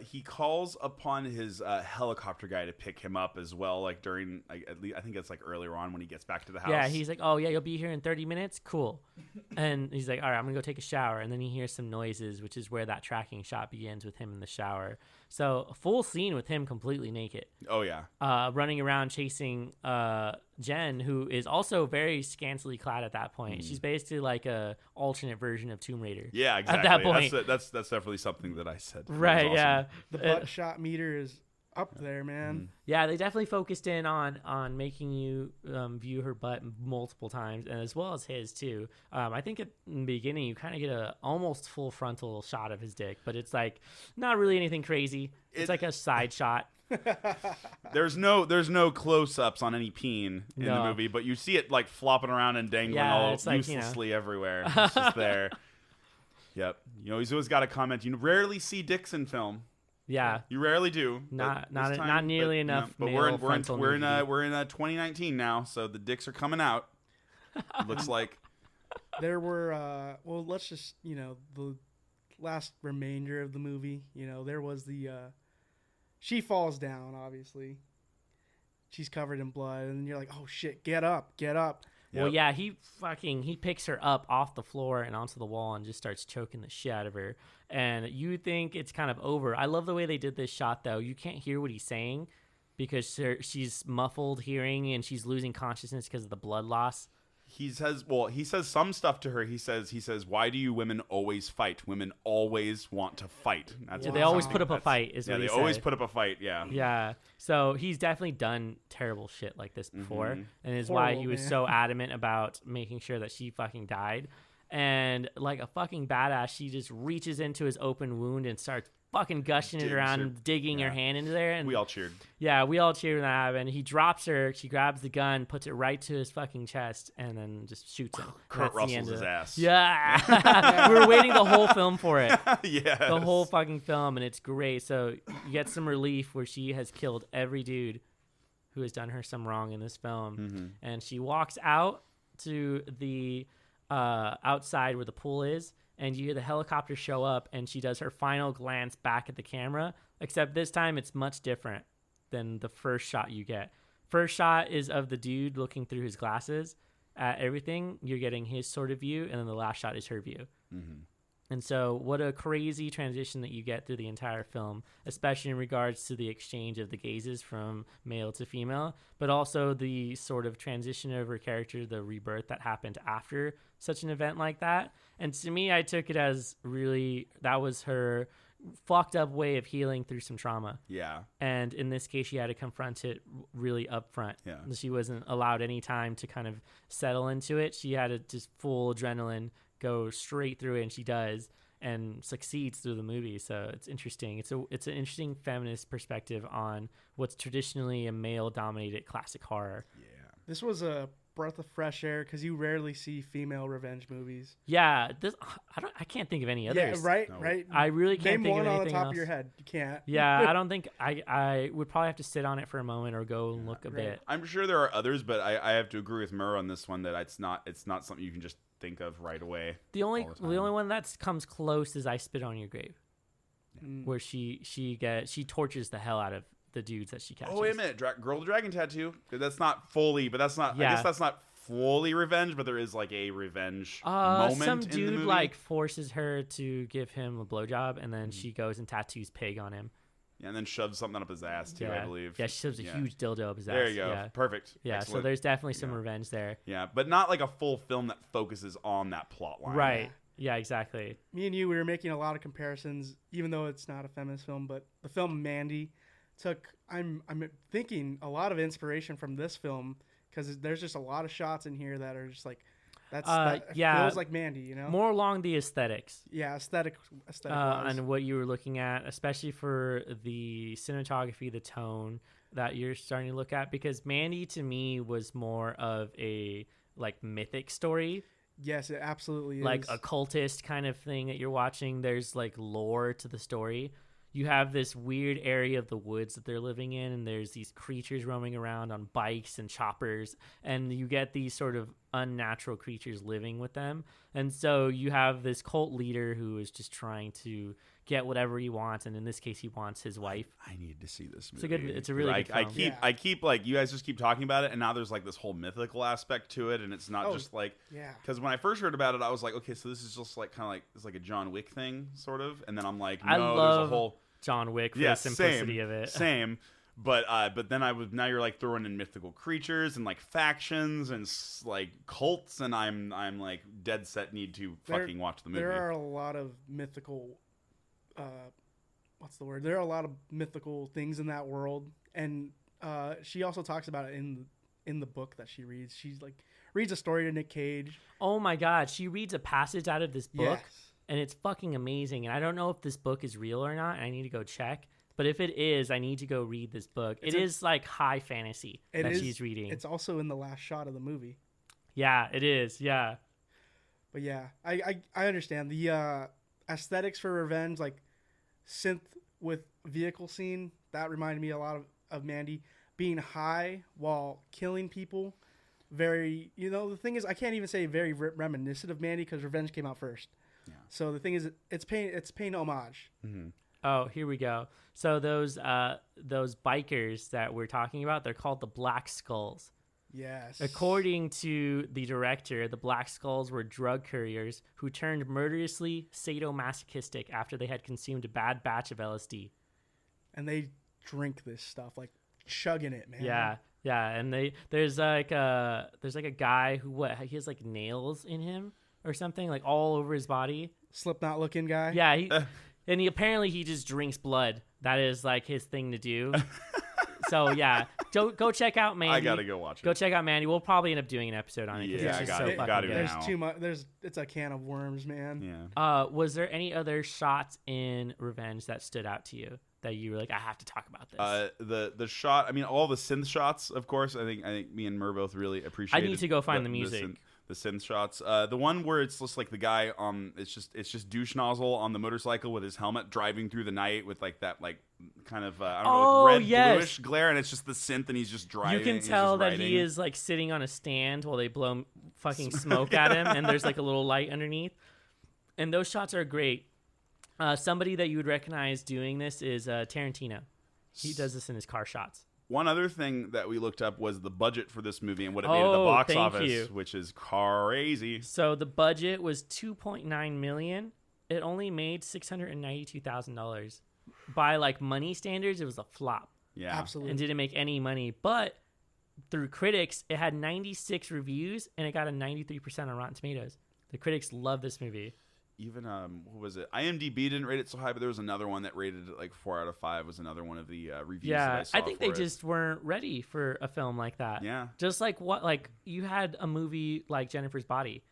He calls upon his helicopter guy to pick him up as well, like during, like, at least I think it's like earlier on when he gets back to the house. Yeah, he's like, oh yeah, you'll be here in 30 minutes? Cool. And he's like, all right, I'm going to go take a shower. And then he hears some noises, which is where that tracking shot begins with him in the shower. So a full scene with him completely naked. Oh, yeah. Running around chasing Jen, who is also very scantily clad at that point. She's basically like a alternate version of Tomb Raider. Yeah, exactly. At that point. That's definitely something that I said. Right, awesome. yeah. The butt shot meter is up there, man. Yeah, they definitely focused in on making you view her butt multiple times, and as well as his too. I think in the beginning you kind of get a almost full frontal shot of his dick, but it's like not really anything crazy. It's like a side shot. There's no close-ups on any peen in the movie, but you see it like flopping around and dangling all uselessly everywhere. It's just there. Yep. He's always got a comment. You rarely see dicks in film. Yeah, you rarely do. Not nearly enough. But we're in 2019 now, so the dicks are coming out. It looks like there were let's just the last remainder of the movie. There was the she falls down. Obviously, she's covered in blood, and you're like, oh shit, get up. Yep. Well, yeah, he picks her up off the floor and onto the wall and just starts choking the shit out of her. And you think it's kind of over. I love the way they did this shot, though. You can't hear what he's saying because she's muffled hearing and she's losing consciousness because of the blood loss. He says some stuff to her. He says, why do you women always fight? Women always want to fight. They always put up a fight. They always put up a fight. Yeah. Yeah. So he's definitely done terrible shit like this before, and is why he was so adamant about making sure that she fucking died. And like a fucking badass, she just reaches into his open wound and starts fucking gushing it around and digging her hand into there. And we all cheered. Yeah, we all cheered when that happened. He drops her. She grabs the gun, puts it right to his fucking chest, and then just shoots him. Kurt Russell's his ass. Yeah. We were waiting the whole film for it. Yes. The whole fucking film, and it's great. So you get some relief where she has killed every dude who has done her some wrong in this film. And she walks out to the outside where the pool is, and you hear the helicopter show up, and she does her final glance back at the camera, except this time it's much different than the first shot you get. First shot is of the dude looking through his glasses at everything. You're getting his sort of view, and then the last shot is her view. And so what a crazy transition that you get through the entire film, especially in regards to the exchange of the gazes from male to female, but also the sort of transition of her character, the rebirth that happened after such an event like that. And to me, I took it as really, that was her fucked up way of healing through some trauma. Yeah. And in this case, she had to confront it really upfront. Yeah. She wasn't allowed any time to kind of settle into it. She had to just full adrenaline go straight through it, and she does, and succeeds through the movie. So it's interesting. It's an interesting feminist perspective on what's traditionally a male-dominated classic horror. Yeah. This was a breath of fresh air because you rarely see female revenge movies. Yeah, I can't think of any others. Yeah, right, No. right. I really can't Name think one of on anything the top else. of your head. You can't. Yeah, I don't think I would probably have to sit on it for a moment or go and look a bit. I'm sure there are others, but I have to agree with Murr on this one that it's not something you can just think of right away. The only one that comes close is I Spit on Your Grave, where she tortures the hell out of the dudes that she catches. Oh, wait a minute. Girl with the Dragon Tattoo. That's not fully, but that's not, I guess that's not fully revenge, but there is like a revenge moment some in the dude movie. like forces her to give him a blowjob, and then she goes and tattoos pig on him. Yeah, and then shoves something up his ass too, I believe. Yeah, she shoves a huge dildo up his ass. There you go. Yeah. Perfect. Yeah, Excellent. so there's definitely some revenge there. Yeah, but not like a full film that focuses on that plot line. Right. Yeah, exactly. Me and you, we were making a lot of comparisons, even though it's not a feminist film, but the film Mandy took, I'm thinking, a lot of inspiration from this film, because there's just a lot of shots in here that are just like, that feels like Mandy, you know? More along the aesthetics. Yeah, aesthetic and what you were looking at, especially for the cinematography, the tone that you're starting to look at, because Mandy to me was more of a like mythic story. Yes, it absolutely is. Like occultist kind of thing that you're watching. There's like lore to the story. You have this weird area of the woods that they're living in, and there's these creatures roaming around on bikes and choppers, and you get these sort of unnatural creatures living with them. And so you have this cult leader who is just trying to get whatever he wants, and in this case, he wants his wife. I need to see this movie. It's a really good film. I keep like, you guys just keep talking about it, and now there's like this whole mythical aspect to it, and it's not just like, because when I first heard about it, I was like, okay, so this is just like kind of like, it's like a John Wick thing, sort of, and then I'm like, no, there's a whole John Wick for the simplicity of it. Same. But then now you're like throwing in mythical creatures and like factions and like cults, and I'm like dead set need to fucking watch the movie. There are a lot of mythical, what's the word? There are a lot of mythical things in that world, and she also talks about it in the book that she reads. She's like reads a story to Nick Cage. Oh my God, she reads a passage out of this book. Yes. And it's fucking amazing. And I don't know if this book is real or not. I need to go check. But if it is, I need to go read this book. It is like high fantasy that she's reading. It's also in the last shot of the movie. Yeah, it is. Yeah. But yeah, I understand. The aesthetics for Revenge, like synth with vehicle scene, that reminded me a lot of Mandy. Being high while killing people. Very, the thing is, I can't even say very reminiscent of Mandy because Revenge came out first. Yeah. So the thing is, it's paying homage. Mm-hmm. Oh, here we go. So those bikers that we're talking about, they're called the Black Skulls. Yes. According to the director, the Black Skulls were drug couriers who turned murderously sadomasochistic after they had consumed a bad batch of LSD. And they drink this stuff, like chugging it, man. Yeah. Yeah, and there's like a guy who he has like nails in him or something, like all over his body. Slipknot looking guy. Yeah, he apparently he just drinks blood. That is like his thing to do. So yeah, go check out Mandy. I gotta go watch it. Go check out Mandy. We'll probably end up doing an episode on it. Yeah, I got it. There's too much. It's a can of worms, man. Yeah. Was there any other shots in Revenge that stood out to you that you were like, I have to talk about this? The shot. I mean, all the synth shots, of course. I think me and Mur both really appreciate. I need to go find the music. The synth shots. The one where it's just like the guy it's just douche nozzle on the motorcycle with his helmet driving through the night with like that like kind of I don't know, like red bluish glare, and it's just the synth and he's just driving. You can tell that he is like sitting on a stand while they blow fucking smoke at him, and there's like a little light underneath. And those shots are great. Somebody that you would recognize doing this is Tarantino. He does this in his car shots. One other thing that we looked up was the budget for this movie and what it made at the box office, which is crazy. So the budget was $2.9 million. It only made $692,000. By like money standards, it was a flop. Yeah, absolutely, and didn't make any money. But through critics, it had 96 reviews and it got a 93% on Rotten Tomatoes. The critics love this movie. Even what was it? IMDb didn't rate it so high, but there was another one that rated it like 4 out of 5. Was another one of the reviews. Yeah, that I saw think they just weren't ready for a film like that. Yeah, just like you had a movie like Jennifer's Body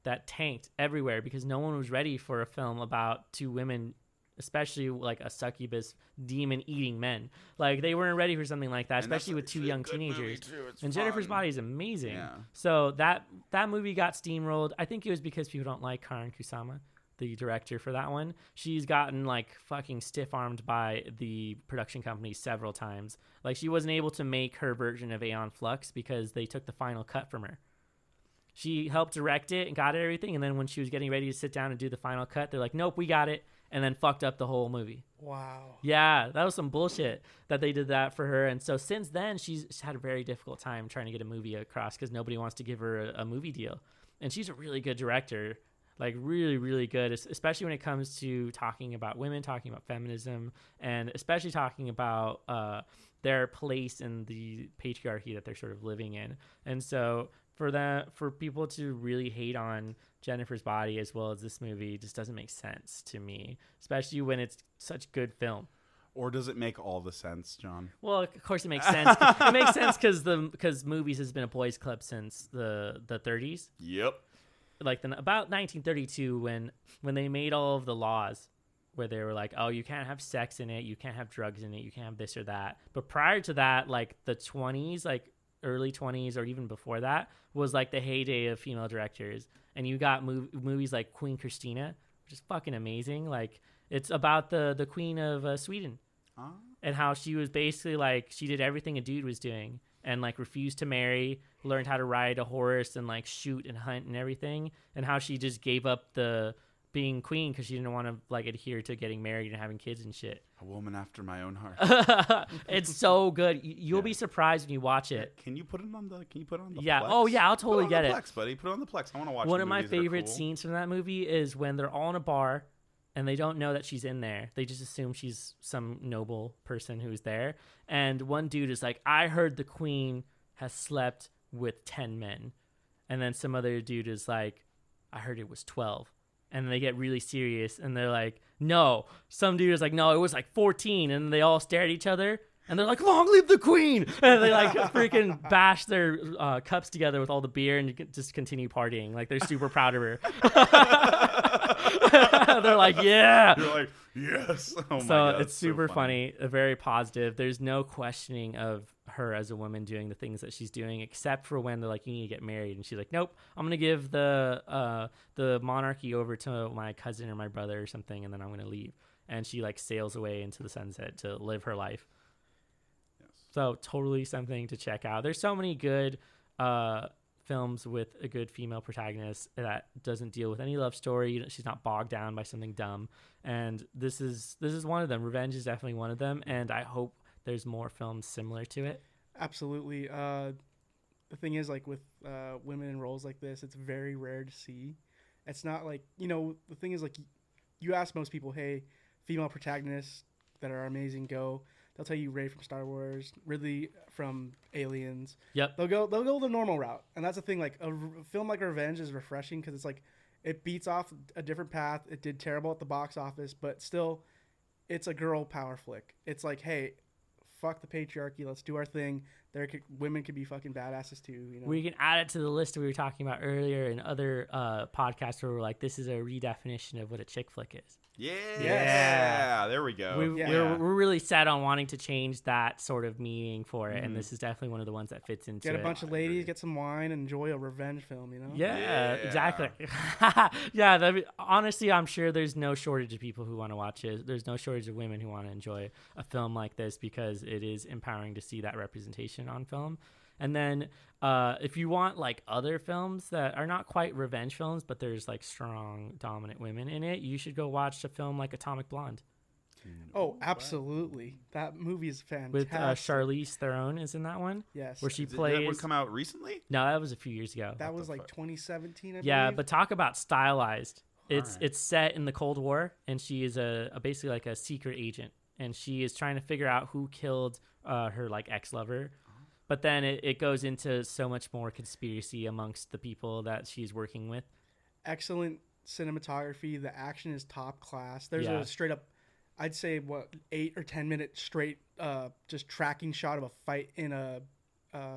that tanked everywhere because no one was ready for a film about two women, especially like a succubus demon eating men. Like they weren't ready for something like that, especially with two young teenagers. And Jennifer's Body is amazing. Yeah. So that movie got steamrolled. I think it was because people don't like Karen Kusama, the director for that one. She's gotten like fucking stiff-armed by the production company several times. Like she wasn't able to make her version of Aeon Flux because they took the final cut from her. She helped direct it and got everything, and then when she was getting ready to sit down and do the final cut, they're like, nope, we got it, and then fucked up the whole movie. Wow. Yeah, that was some bullshit that they did that for her. And so since then, she's had a very difficult time trying to get a movie across because nobody wants to give her a movie deal. And she's a really good director. like really, really good, especially when it comes to talking about women, talking about feminism, and especially talking about their place in the patriarchy that they're sort of living in. And so for people to really hate on Jennifer's Body as well as this movie just doesn't make sense to me, especially when it's such good film. Or does it make all the sense, John? Well, of course it makes sense. It makes sense because movies has been a boys' club since the 30s. Yep. Like about 1932 when they made all of the laws where they were like, oh, you can't have sex in it, you can't have drugs in it, you can't have this or that. But prior to that, like the 20s, like early 20s or even before that was like the heyday of female directors. And you got movies like Queen Christina, which is fucking amazing. Like it's about the queen of Sweden and how she was basically like she did everything a dude was doing and like refused to marry, learned how to ride a horse and like shoot and hunt and everything, and how she just gave up the being queen because she didn't want to like adhere to getting married and having kids and shit. A woman after my own heart. It's so good. You'll be surprised when you watch it. Can you put it on the Yeah. Plex? Oh yeah, I'll totally get it. Plex, buddy. Put it on the Plex. I want to watch. One of my favorite scenes from that movie is when they're all in a bar and they don't know that she's in there. They just assume she's some noble person who's there. And one dude is like, I heard the queen has slept with 10 men. And then some other dude is like, I heard it was 12. And they get really serious and they're like, no. Some dude is like, no, it was like 14. And they all stare at each other and they're like, long live the queen. And they like freaking bash their cups together with all the beer and just continue partying. Like they're super proud of her. They're like, yeah. You're like, yes. Oh my so God, it's super funny, very positive. There's no questioning of her as a woman doing the things that she's doing, except for when they're like, you need to get married, and she's like, nope, I'm gonna give the monarchy over to my cousin or my brother or something, and then I'm gonna leave. And she like sails away into the sunset to live her life. Yes. So totally something to check out. There's so many good films with a good female protagonist that doesn't deal with any love story. She's not bogged down by something dumb, and this is one of them. Revenge is definitely one of them, and I hope there's more films similar to it. Absolutely. The thing is, like with women in roles like this, it's very rare to see. It's not like, the thing is, like, you ask most people, hey, female protagonists that are amazing, go. They'll tell you Rey from Star Wars, Ridley from Aliens. Yep. They'll go the normal route, and that's the thing. Like a film like Revenge is refreshing because it's like it beats off a different path. It did terrible at the box office, but still, it's a girl power flick. It's like, hey, fuck the patriarchy. Let's do our thing. Women could be fucking badasses too. We can add it to the list we were talking about earlier in other podcasts where we're like, this is a redefinition of what a chick flick is. Yeah. There we go. We're really set on wanting to change that sort of meaning for it, and this is definitely one of the ones that fits into it. Get a bunch of ladies, get some wine, and enjoy a revenge film, Yeah, exactly. Honestly, I'm sure there's no shortage of people who want to watch it. There's no shortage of women who want to enjoy a film like this because it is empowering to see that representation on film. And then if you want like other films that are not quite revenge films, but there's like strong dominant women in it, you should go watch a film like Atomic Blonde. Oh, absolutely. That movie is fantastic. With Charlize Theron is in that one. Yes. Where she plays... Did that one come out recently? No, that was a few years ago. That was like 2017, I believe. Yeah, but talk about stylized. It's set in the Cold War, and she is basically like a secret agent, and she is trying to figure out who killed her like ex-lover. But then it goes into so much more conspiracy amongst the people that she's working with. Excellent cinematography. The action is top class. There's a straight up, I'd say, 8 or 10 minute straight just tracking shot of a fight in a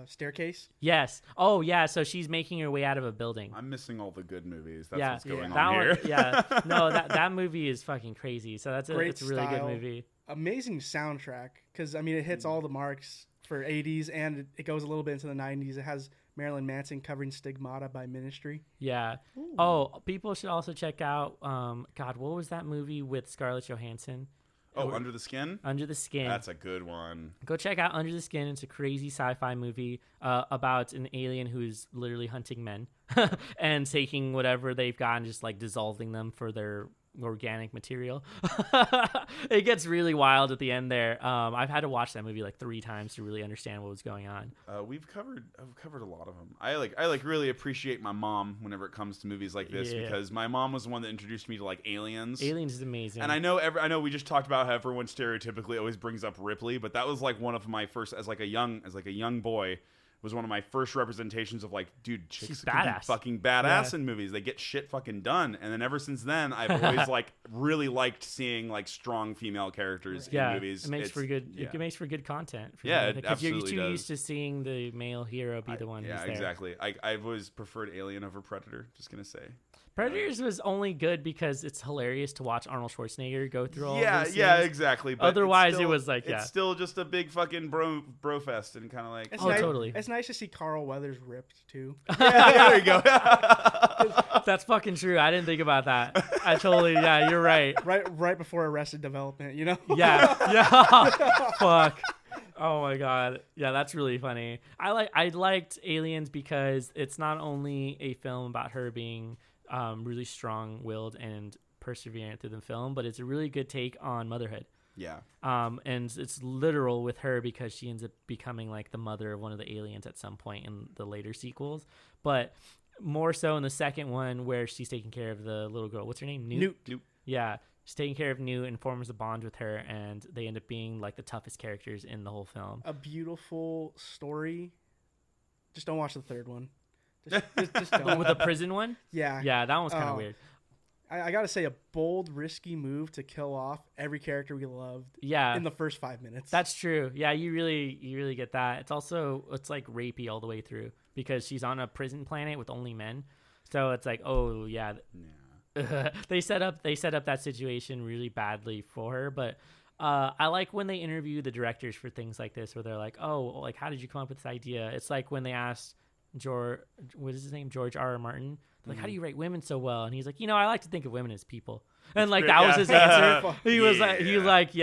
staircase. Yes. Oh, yeah. So she's making her way out of a building. I'm missing all the good movies. That's what's going on here. No, that movie is fucking crazy. So it's a really good movie. Amazing soundtrack because, I mean, it hits all the marks for 80s, and it goes a little bit into the 90s. It has Marilyn Manson covering Stigmata by Ministry. Yeah. Ooh. Oh, people should also check out, what was that movie with Scarlett Johansson? Oh, Under the Skin? Under the Skin. That's a good one. Go check out Under the Skin. It's a crazy sci-fi movie about an alien who's literally hunting men and taking whatever they've got and just like dissolving them for their organic material. It gets really wild at the end there. I've had to watch that movie like 3 times to really understand what was going on. I've covered a lot of them. I really appreciate my mom whenever it comes to movies like this, because my mom was the one that introduced me to like Aliens. Aliens is amazing. And I know we just talked about how everyone stereotypically always brings up Ripley, but that was like one of my first as like a young boy. Was one of my first representations of like, dude, chicks can be fucking badass in movies. They get shit fucking done. And then ever since then, I've always like really liked seeing like strong female characters in movies. It makes for good. It makes for good content. It absolutely you're too used to seeing the male hero be the one. Yeah, who's there. Exactly. I've always preferred Alien over Predator. Just gonna say. Predators was only good because it's hilarious to watch Arnold Schwarzenegger go through all of these things. Yeah, exactly. But otherwise, it was like, it's still just a big fucking bro fest and kind of like. Totally. It's nice to see Carl Weathers ripped too. There you go. That's fucking true. I didn't think about that. I totally. Yeah, you're right. Right before Arrested Development, you know. Yeah. Fuck. Oh my god. Yeah, that's really funny. I liked Aliens because it's not only a film about her being really strong-willed and perseverant through the film, but it's a really good take on motherhood. Yeah. And it's literal with her because she ends up becoming like the mother of one of the aliens at some point in the later sequels. But more so in the second one where she's taking care of the little girl. What's her name? Newt. Yeah. She's taking care of Newt and forms a bond with her, and they end up being like the toughest characters in the whole film. A beautiful story. Just don't watch the third one. Just don't. With the prison one? Yeah. Yeah, that one was kind of weird. I gotta say, a bold, risky move to kill off every character we loved. Yeah. In the first 5 minutes. That's true. Yeah, you really get that. It's like rapey all the way through because she's on a prison planet with only men. So it's like, oh yeah. They set up that situation really badly for her, but I like when they interview the directors for things like this, where they're like, "Oh, like how did you come up with this idea?" It's like when they asked George R.R. Martin, like, how do you write women so well? And he's like, I like to think of women as people. And like that was his answer. He was like,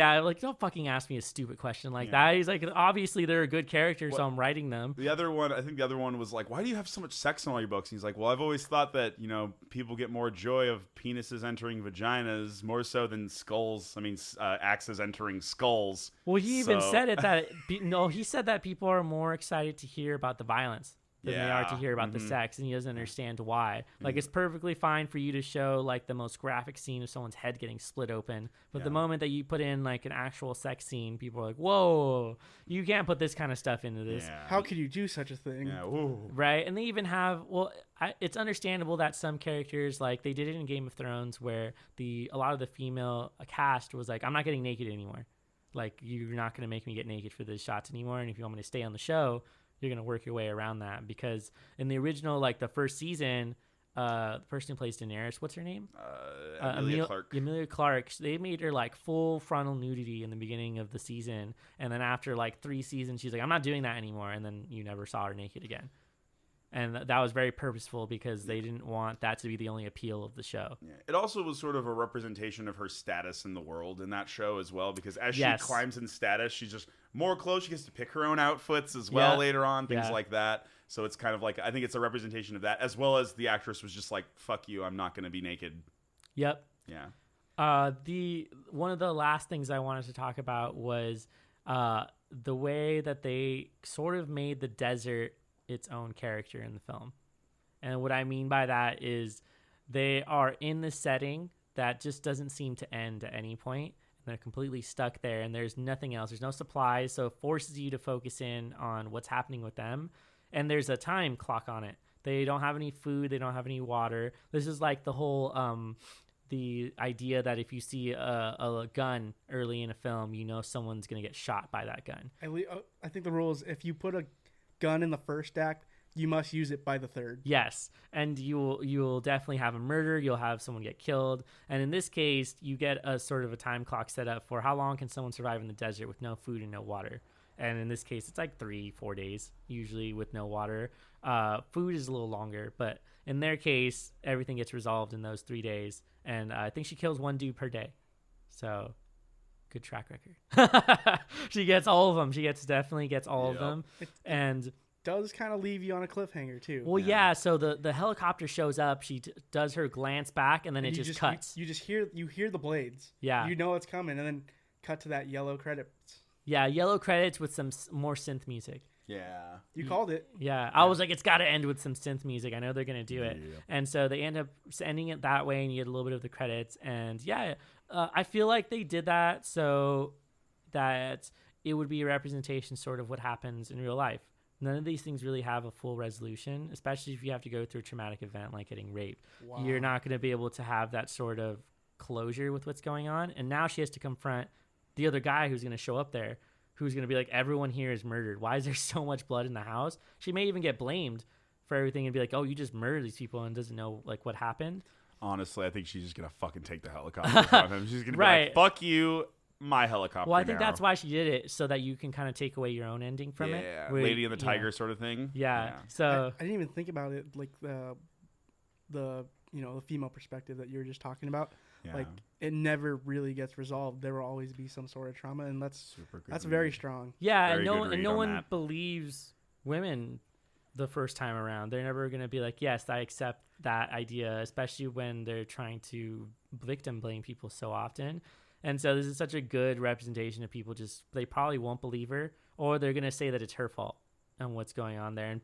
don't fucking ask me a stupid question like that. He's like, obviously they're a good character, so I'm writing them. I think the other one was like, why do you have so much sex in all your books? And he's like, well, I've always thought that people get more joy of penises entering vaginas more so than skulls. I mean, axes entering skulls. Well, he even said it he said that people are more excited to hear about the violence than they are to hear about the sex, and he doesn't understand why. Like, it's perfectly fine for you to show like the most graphic scene of someone's head getting split open, but the moment that you put in like an actual sex scene, people are like, whoa, you can't put this kind of stuff into this. How could you do such a thing? Right? And they even have, it's understandable that some characters, like they did it in Game of Thrones, where a lot of the female cast was like, I'm not getting naked anymore. Like, you're not going to make me get naked for the shots anymore, and if you want me to stay on the show, you're going to work your way around that. Because in the original, like the first season, the person who plays Daenerys, what's her name? Emilia Clarke. They made her like full frontal nudity in the beginning of the season. And then after like 3 seasons, she's like, I'm not doing that anymore. And then you never saw her naked again. And that was very purposeful because they didn't want that to be the only appeal of the show. Yeah. It also was sort of a representation of her status in the world in that show as well, because as she climbs in status, she's just more clothes. She gets to pick her own outfits as well later on, things like that. So it's kind of like, I think it's a representation of that, as well as the actress was just like, fuck you, I'm not going to be naked. Yep. Yeah. One of the last things I wanted to talk about was the way that they sort of made the desert its own character in the film. And what I mean by that is they are in the setting that just doesn't seem to end at any point, and they're completely stuck there, and there's nothing else. There's no supplies, so it forces you to focus in on what's happening with them, and there's a time clock on it. They don't have any food, they don't have any water. This is like the whole the idea that if you see a gun early in a film, someone's going to get shot by that gun. I think the rule is if you put a gun in the first act, you must use it by the third. Yes, and you'll definitely have a murder. You'll have someone get killed, and in this case, you get a sort of a time clock set up for how long can someone survive in the desert with no food and no water. And in this case, it's like 3-4 days usually with no water. Food is a little longer, but in their case, everything gets resolved in those 3 days. And I think she kills 1 dude per day, so good track record. She gets all of them. She definitely gets all of them. And does kind of leave you on a cliffhanger too. Well, yeah. So the helicopter shows up. She does her glance back, and then it just cuts. You just hear the blades. Yeah. You know it's coming, and then cut to that yellow credits. Yeah, yellow credits with some more synth music. Yeah. You called it. Yeah, I was like, it's got to end with some synth music. I know they're going to do it. Yeah. And so they end up ending it that way, and you get a little bit of the credits. And yeah, I feel like they did that so that it would be a representation sort of what happens in real life. None of these things really have a full resolution, especially if you have to go through a traumatic event like getting raped. Wow. You're not going to be able to have that sort of closure with what's going on. And now she has to confront the other guy who's going to show up there, who's going to be like, everyone here is murdered. Why is there so much blood in the house? She may even get blamed for everything and be like, oh, you just murdered these people and doesn't know like what happened. Honestly, I think she's just going to fucking take the helicopter from him. She's going to be like, fuck you, my helicopter. Well, I think that's why she did it, so that you can kind of take away your own ending from it. Yeah, Lady and the Tiger sort of thing. Yeah. So I didn't even think about it like the female perspective that you were just talking about. Yeah. Like it never really gets resolved. There will always be some sort of trauma, and that's very strong. Yeah, and no one believes women the first time around. They're never going to be like, yes, I accept that idea, especially when they're trying to victim blame people so often. And so this is such a good representation of people they probably won't believe her, or they're going to say that it's her fault and what's going on there. And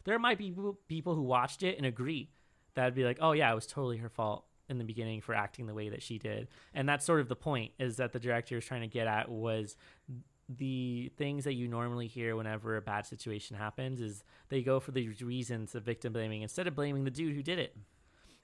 there might be people who watched it and agree. That'd be like, oh yeah, it was totally her fault in the beginning for acting the way that she did. And that's sort of the point, is that the director is trying to get at was the things that you normally hear whenever a bad situation happens is they go for these reasons of victim blaming instead of blaming the dude who did it.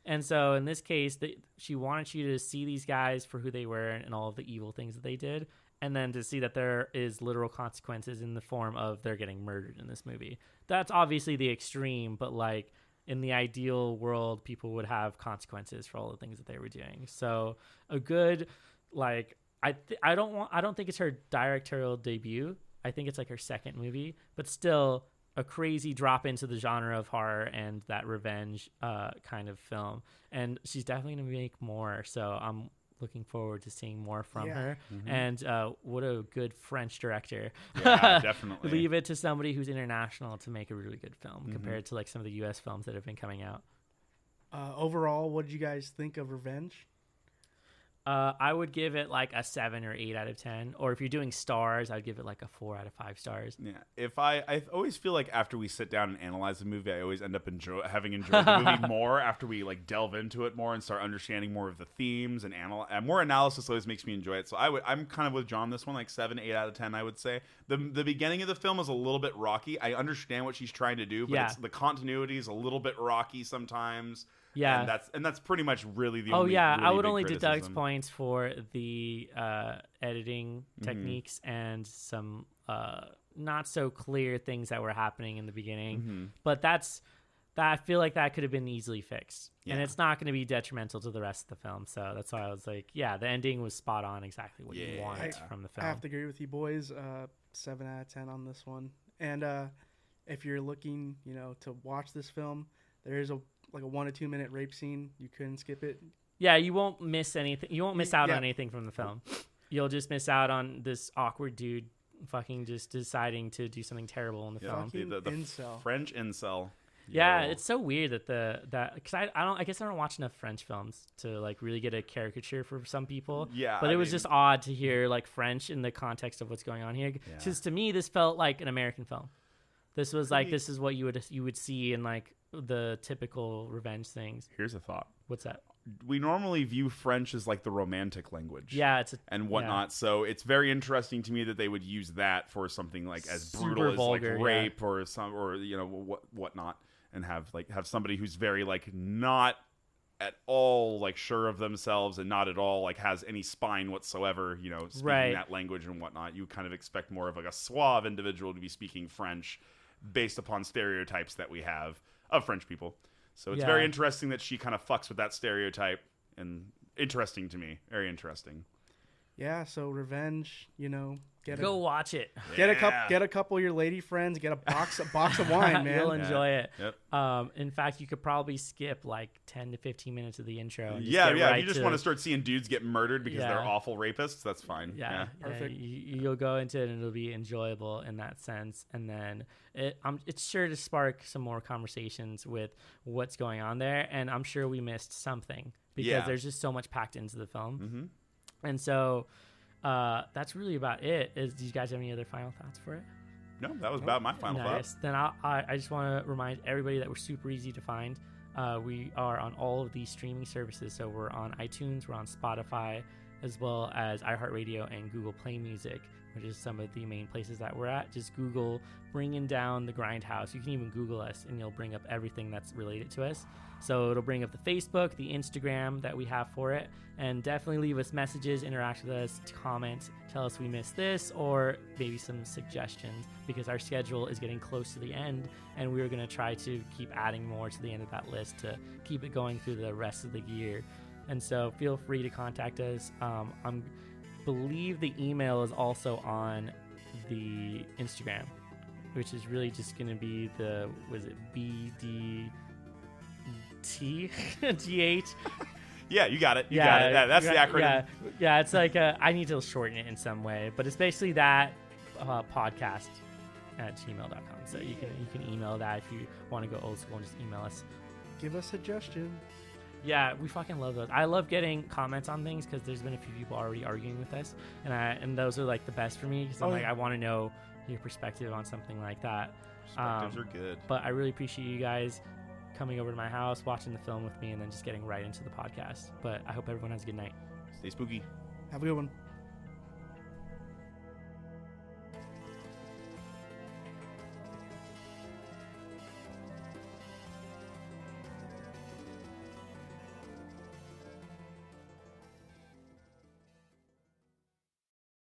And so in this case, she wanted you to see these guys for who they were and all of the evil things that they did, and then to see that there is literal consequences in the form of they're getting murdered in this movie. That's obviously the extreme, but like in the ideal world, people would have consequences for all the things that they were doing. So a good, like, I don't think it's her directorial debut. I think it's like her second movie, but still a crazy drop into the genre of horror and that revenge kind of film. And she's definitely going to make more. So I'm looking forward to seeing more from her. Mm-hmm. And what a good French director. Yeah, definitely. Leave it to somebody who's international to make a really good film compared to like some of the U.S. films that have been coming out. Overall, what did you guys think of Revenge? I would give it like a 7 or 8 out of 10. Or if you're doing stars, I'd give it like a 4 out of 5 stars. Yeah. If I always feel like after we sit down and analyze the movie, I always end up having enjoyed the movie more after we like delve into it more and start understanding more of the themes and more analysis always makes me enjoy it. So I'm kind of with John this one, like 7, 8 out of 10. I would say the beginning of the film is a little bit rocky. I understand what she's trying to do, but the continuity is a little bit rocky sometimes. Yeah, and that's pretty much really the only. Oh yeah, really I would only deduct points for the editing techniques and some not so clear things that were happening in the beginning. But I feel like that could have been easily fixed, and it's not going to be detrimental to the rest of the film. So that's why I was like, yeah, the ending was spot on, exactly what you want from the film. I have to agree with you boys. 7 out of 10 on this one. And if you're looking, to watch this film, there is a 1 to 2 minute rape scene. You couldn't skip it. Yeah, you won't miss anything. You won't miss out on anything from the film. You'll just miss out on this awkward dude fucking just deciding to do something terrible in the film. The incel. French incel. Yeah, it's so weird that because I guess I don't watch enough French films to like really get a caricature for some people. Yeah, but it was just odd to hear like French in the context of what's going on here. Because to me, this felt like an American film. This was like this is what you would see in like the typical revenge things. Here's a thought. What's that? We normally view French as like the romantic language. Yeah, and whatnot. Yeah. So it's very interesting to me that they would use that for something like as brutal as vulgar, like rape or whatnot, and have somebody who's very like not at all like sure of themselves and not at all like has any spine whatsoever, speaking that language and whatnot. You kind of expect more of like a suave individual to be speaking French based upon stereotypes that we have of French people. So it's very interesting that she kind of fucks with that stereotype, and interesting to me. Very interesting. Yeah, so revenge, Go watch it. Get a couple of your lady friends, get a box of wine, man. You'll enjoy it. Yep. In fact, you could probably skip like 10 to 15 minutes of the intro. And If you just want to start seeing dudes get murdered because they're awful rapists, that's fine. Yeah. Perfect. You'll go into it and it'll be enjoyable in that sense. And then it's sure to spark some more conversations with what's going on there. And I'm sure we missed something because there's just so much packed into the film. Mm-hmm. And so that's really about it. Do you guys have any other final thoughts for it? No, that was about my final thoughts. Then I just want to remind everybody that we're super easy to find. We are on all of these streaming services. So we're on iTunes, we're on Spotify, as well as iHeartRadio and Google Play Music, which is some of the main places that we're at. Just Google Bringing Down the Grindhouse. You can even Google us and you'll bring up everything that's related to us. So it'll bring up the Facebook, the Instagram that we have for it, and definitely leave us messages, interact with us, comment, tell us we missed this, or maybe some suggestions, because our schedule is getting close to the end, and we're going to try to keep adding more to the end of that list to keep it going through the rest of the year. And so feel free to contact us. I believe the email is also on the Instagram, which is really just going to be BDTGH. Yeah, you got it. You got it. Yeah, that's the acronym. Yeah, it's like I need to shorten it in some way, but it's basically that podcast at gmail.com. So you can email that if you want to go old school and just email us. Give us suggestions. Yeah, we fucking love those. I love getting comments on things because there's been a few people already arguing with us, and those are like the best for me because I want to know your perspective on something like that. Perspectives are good. But I really appreciate you guys coming over to my house, watching the film with me, and then just getting right into the podcast. But I hope everyone has a good night. Stay spooky. Have a good one.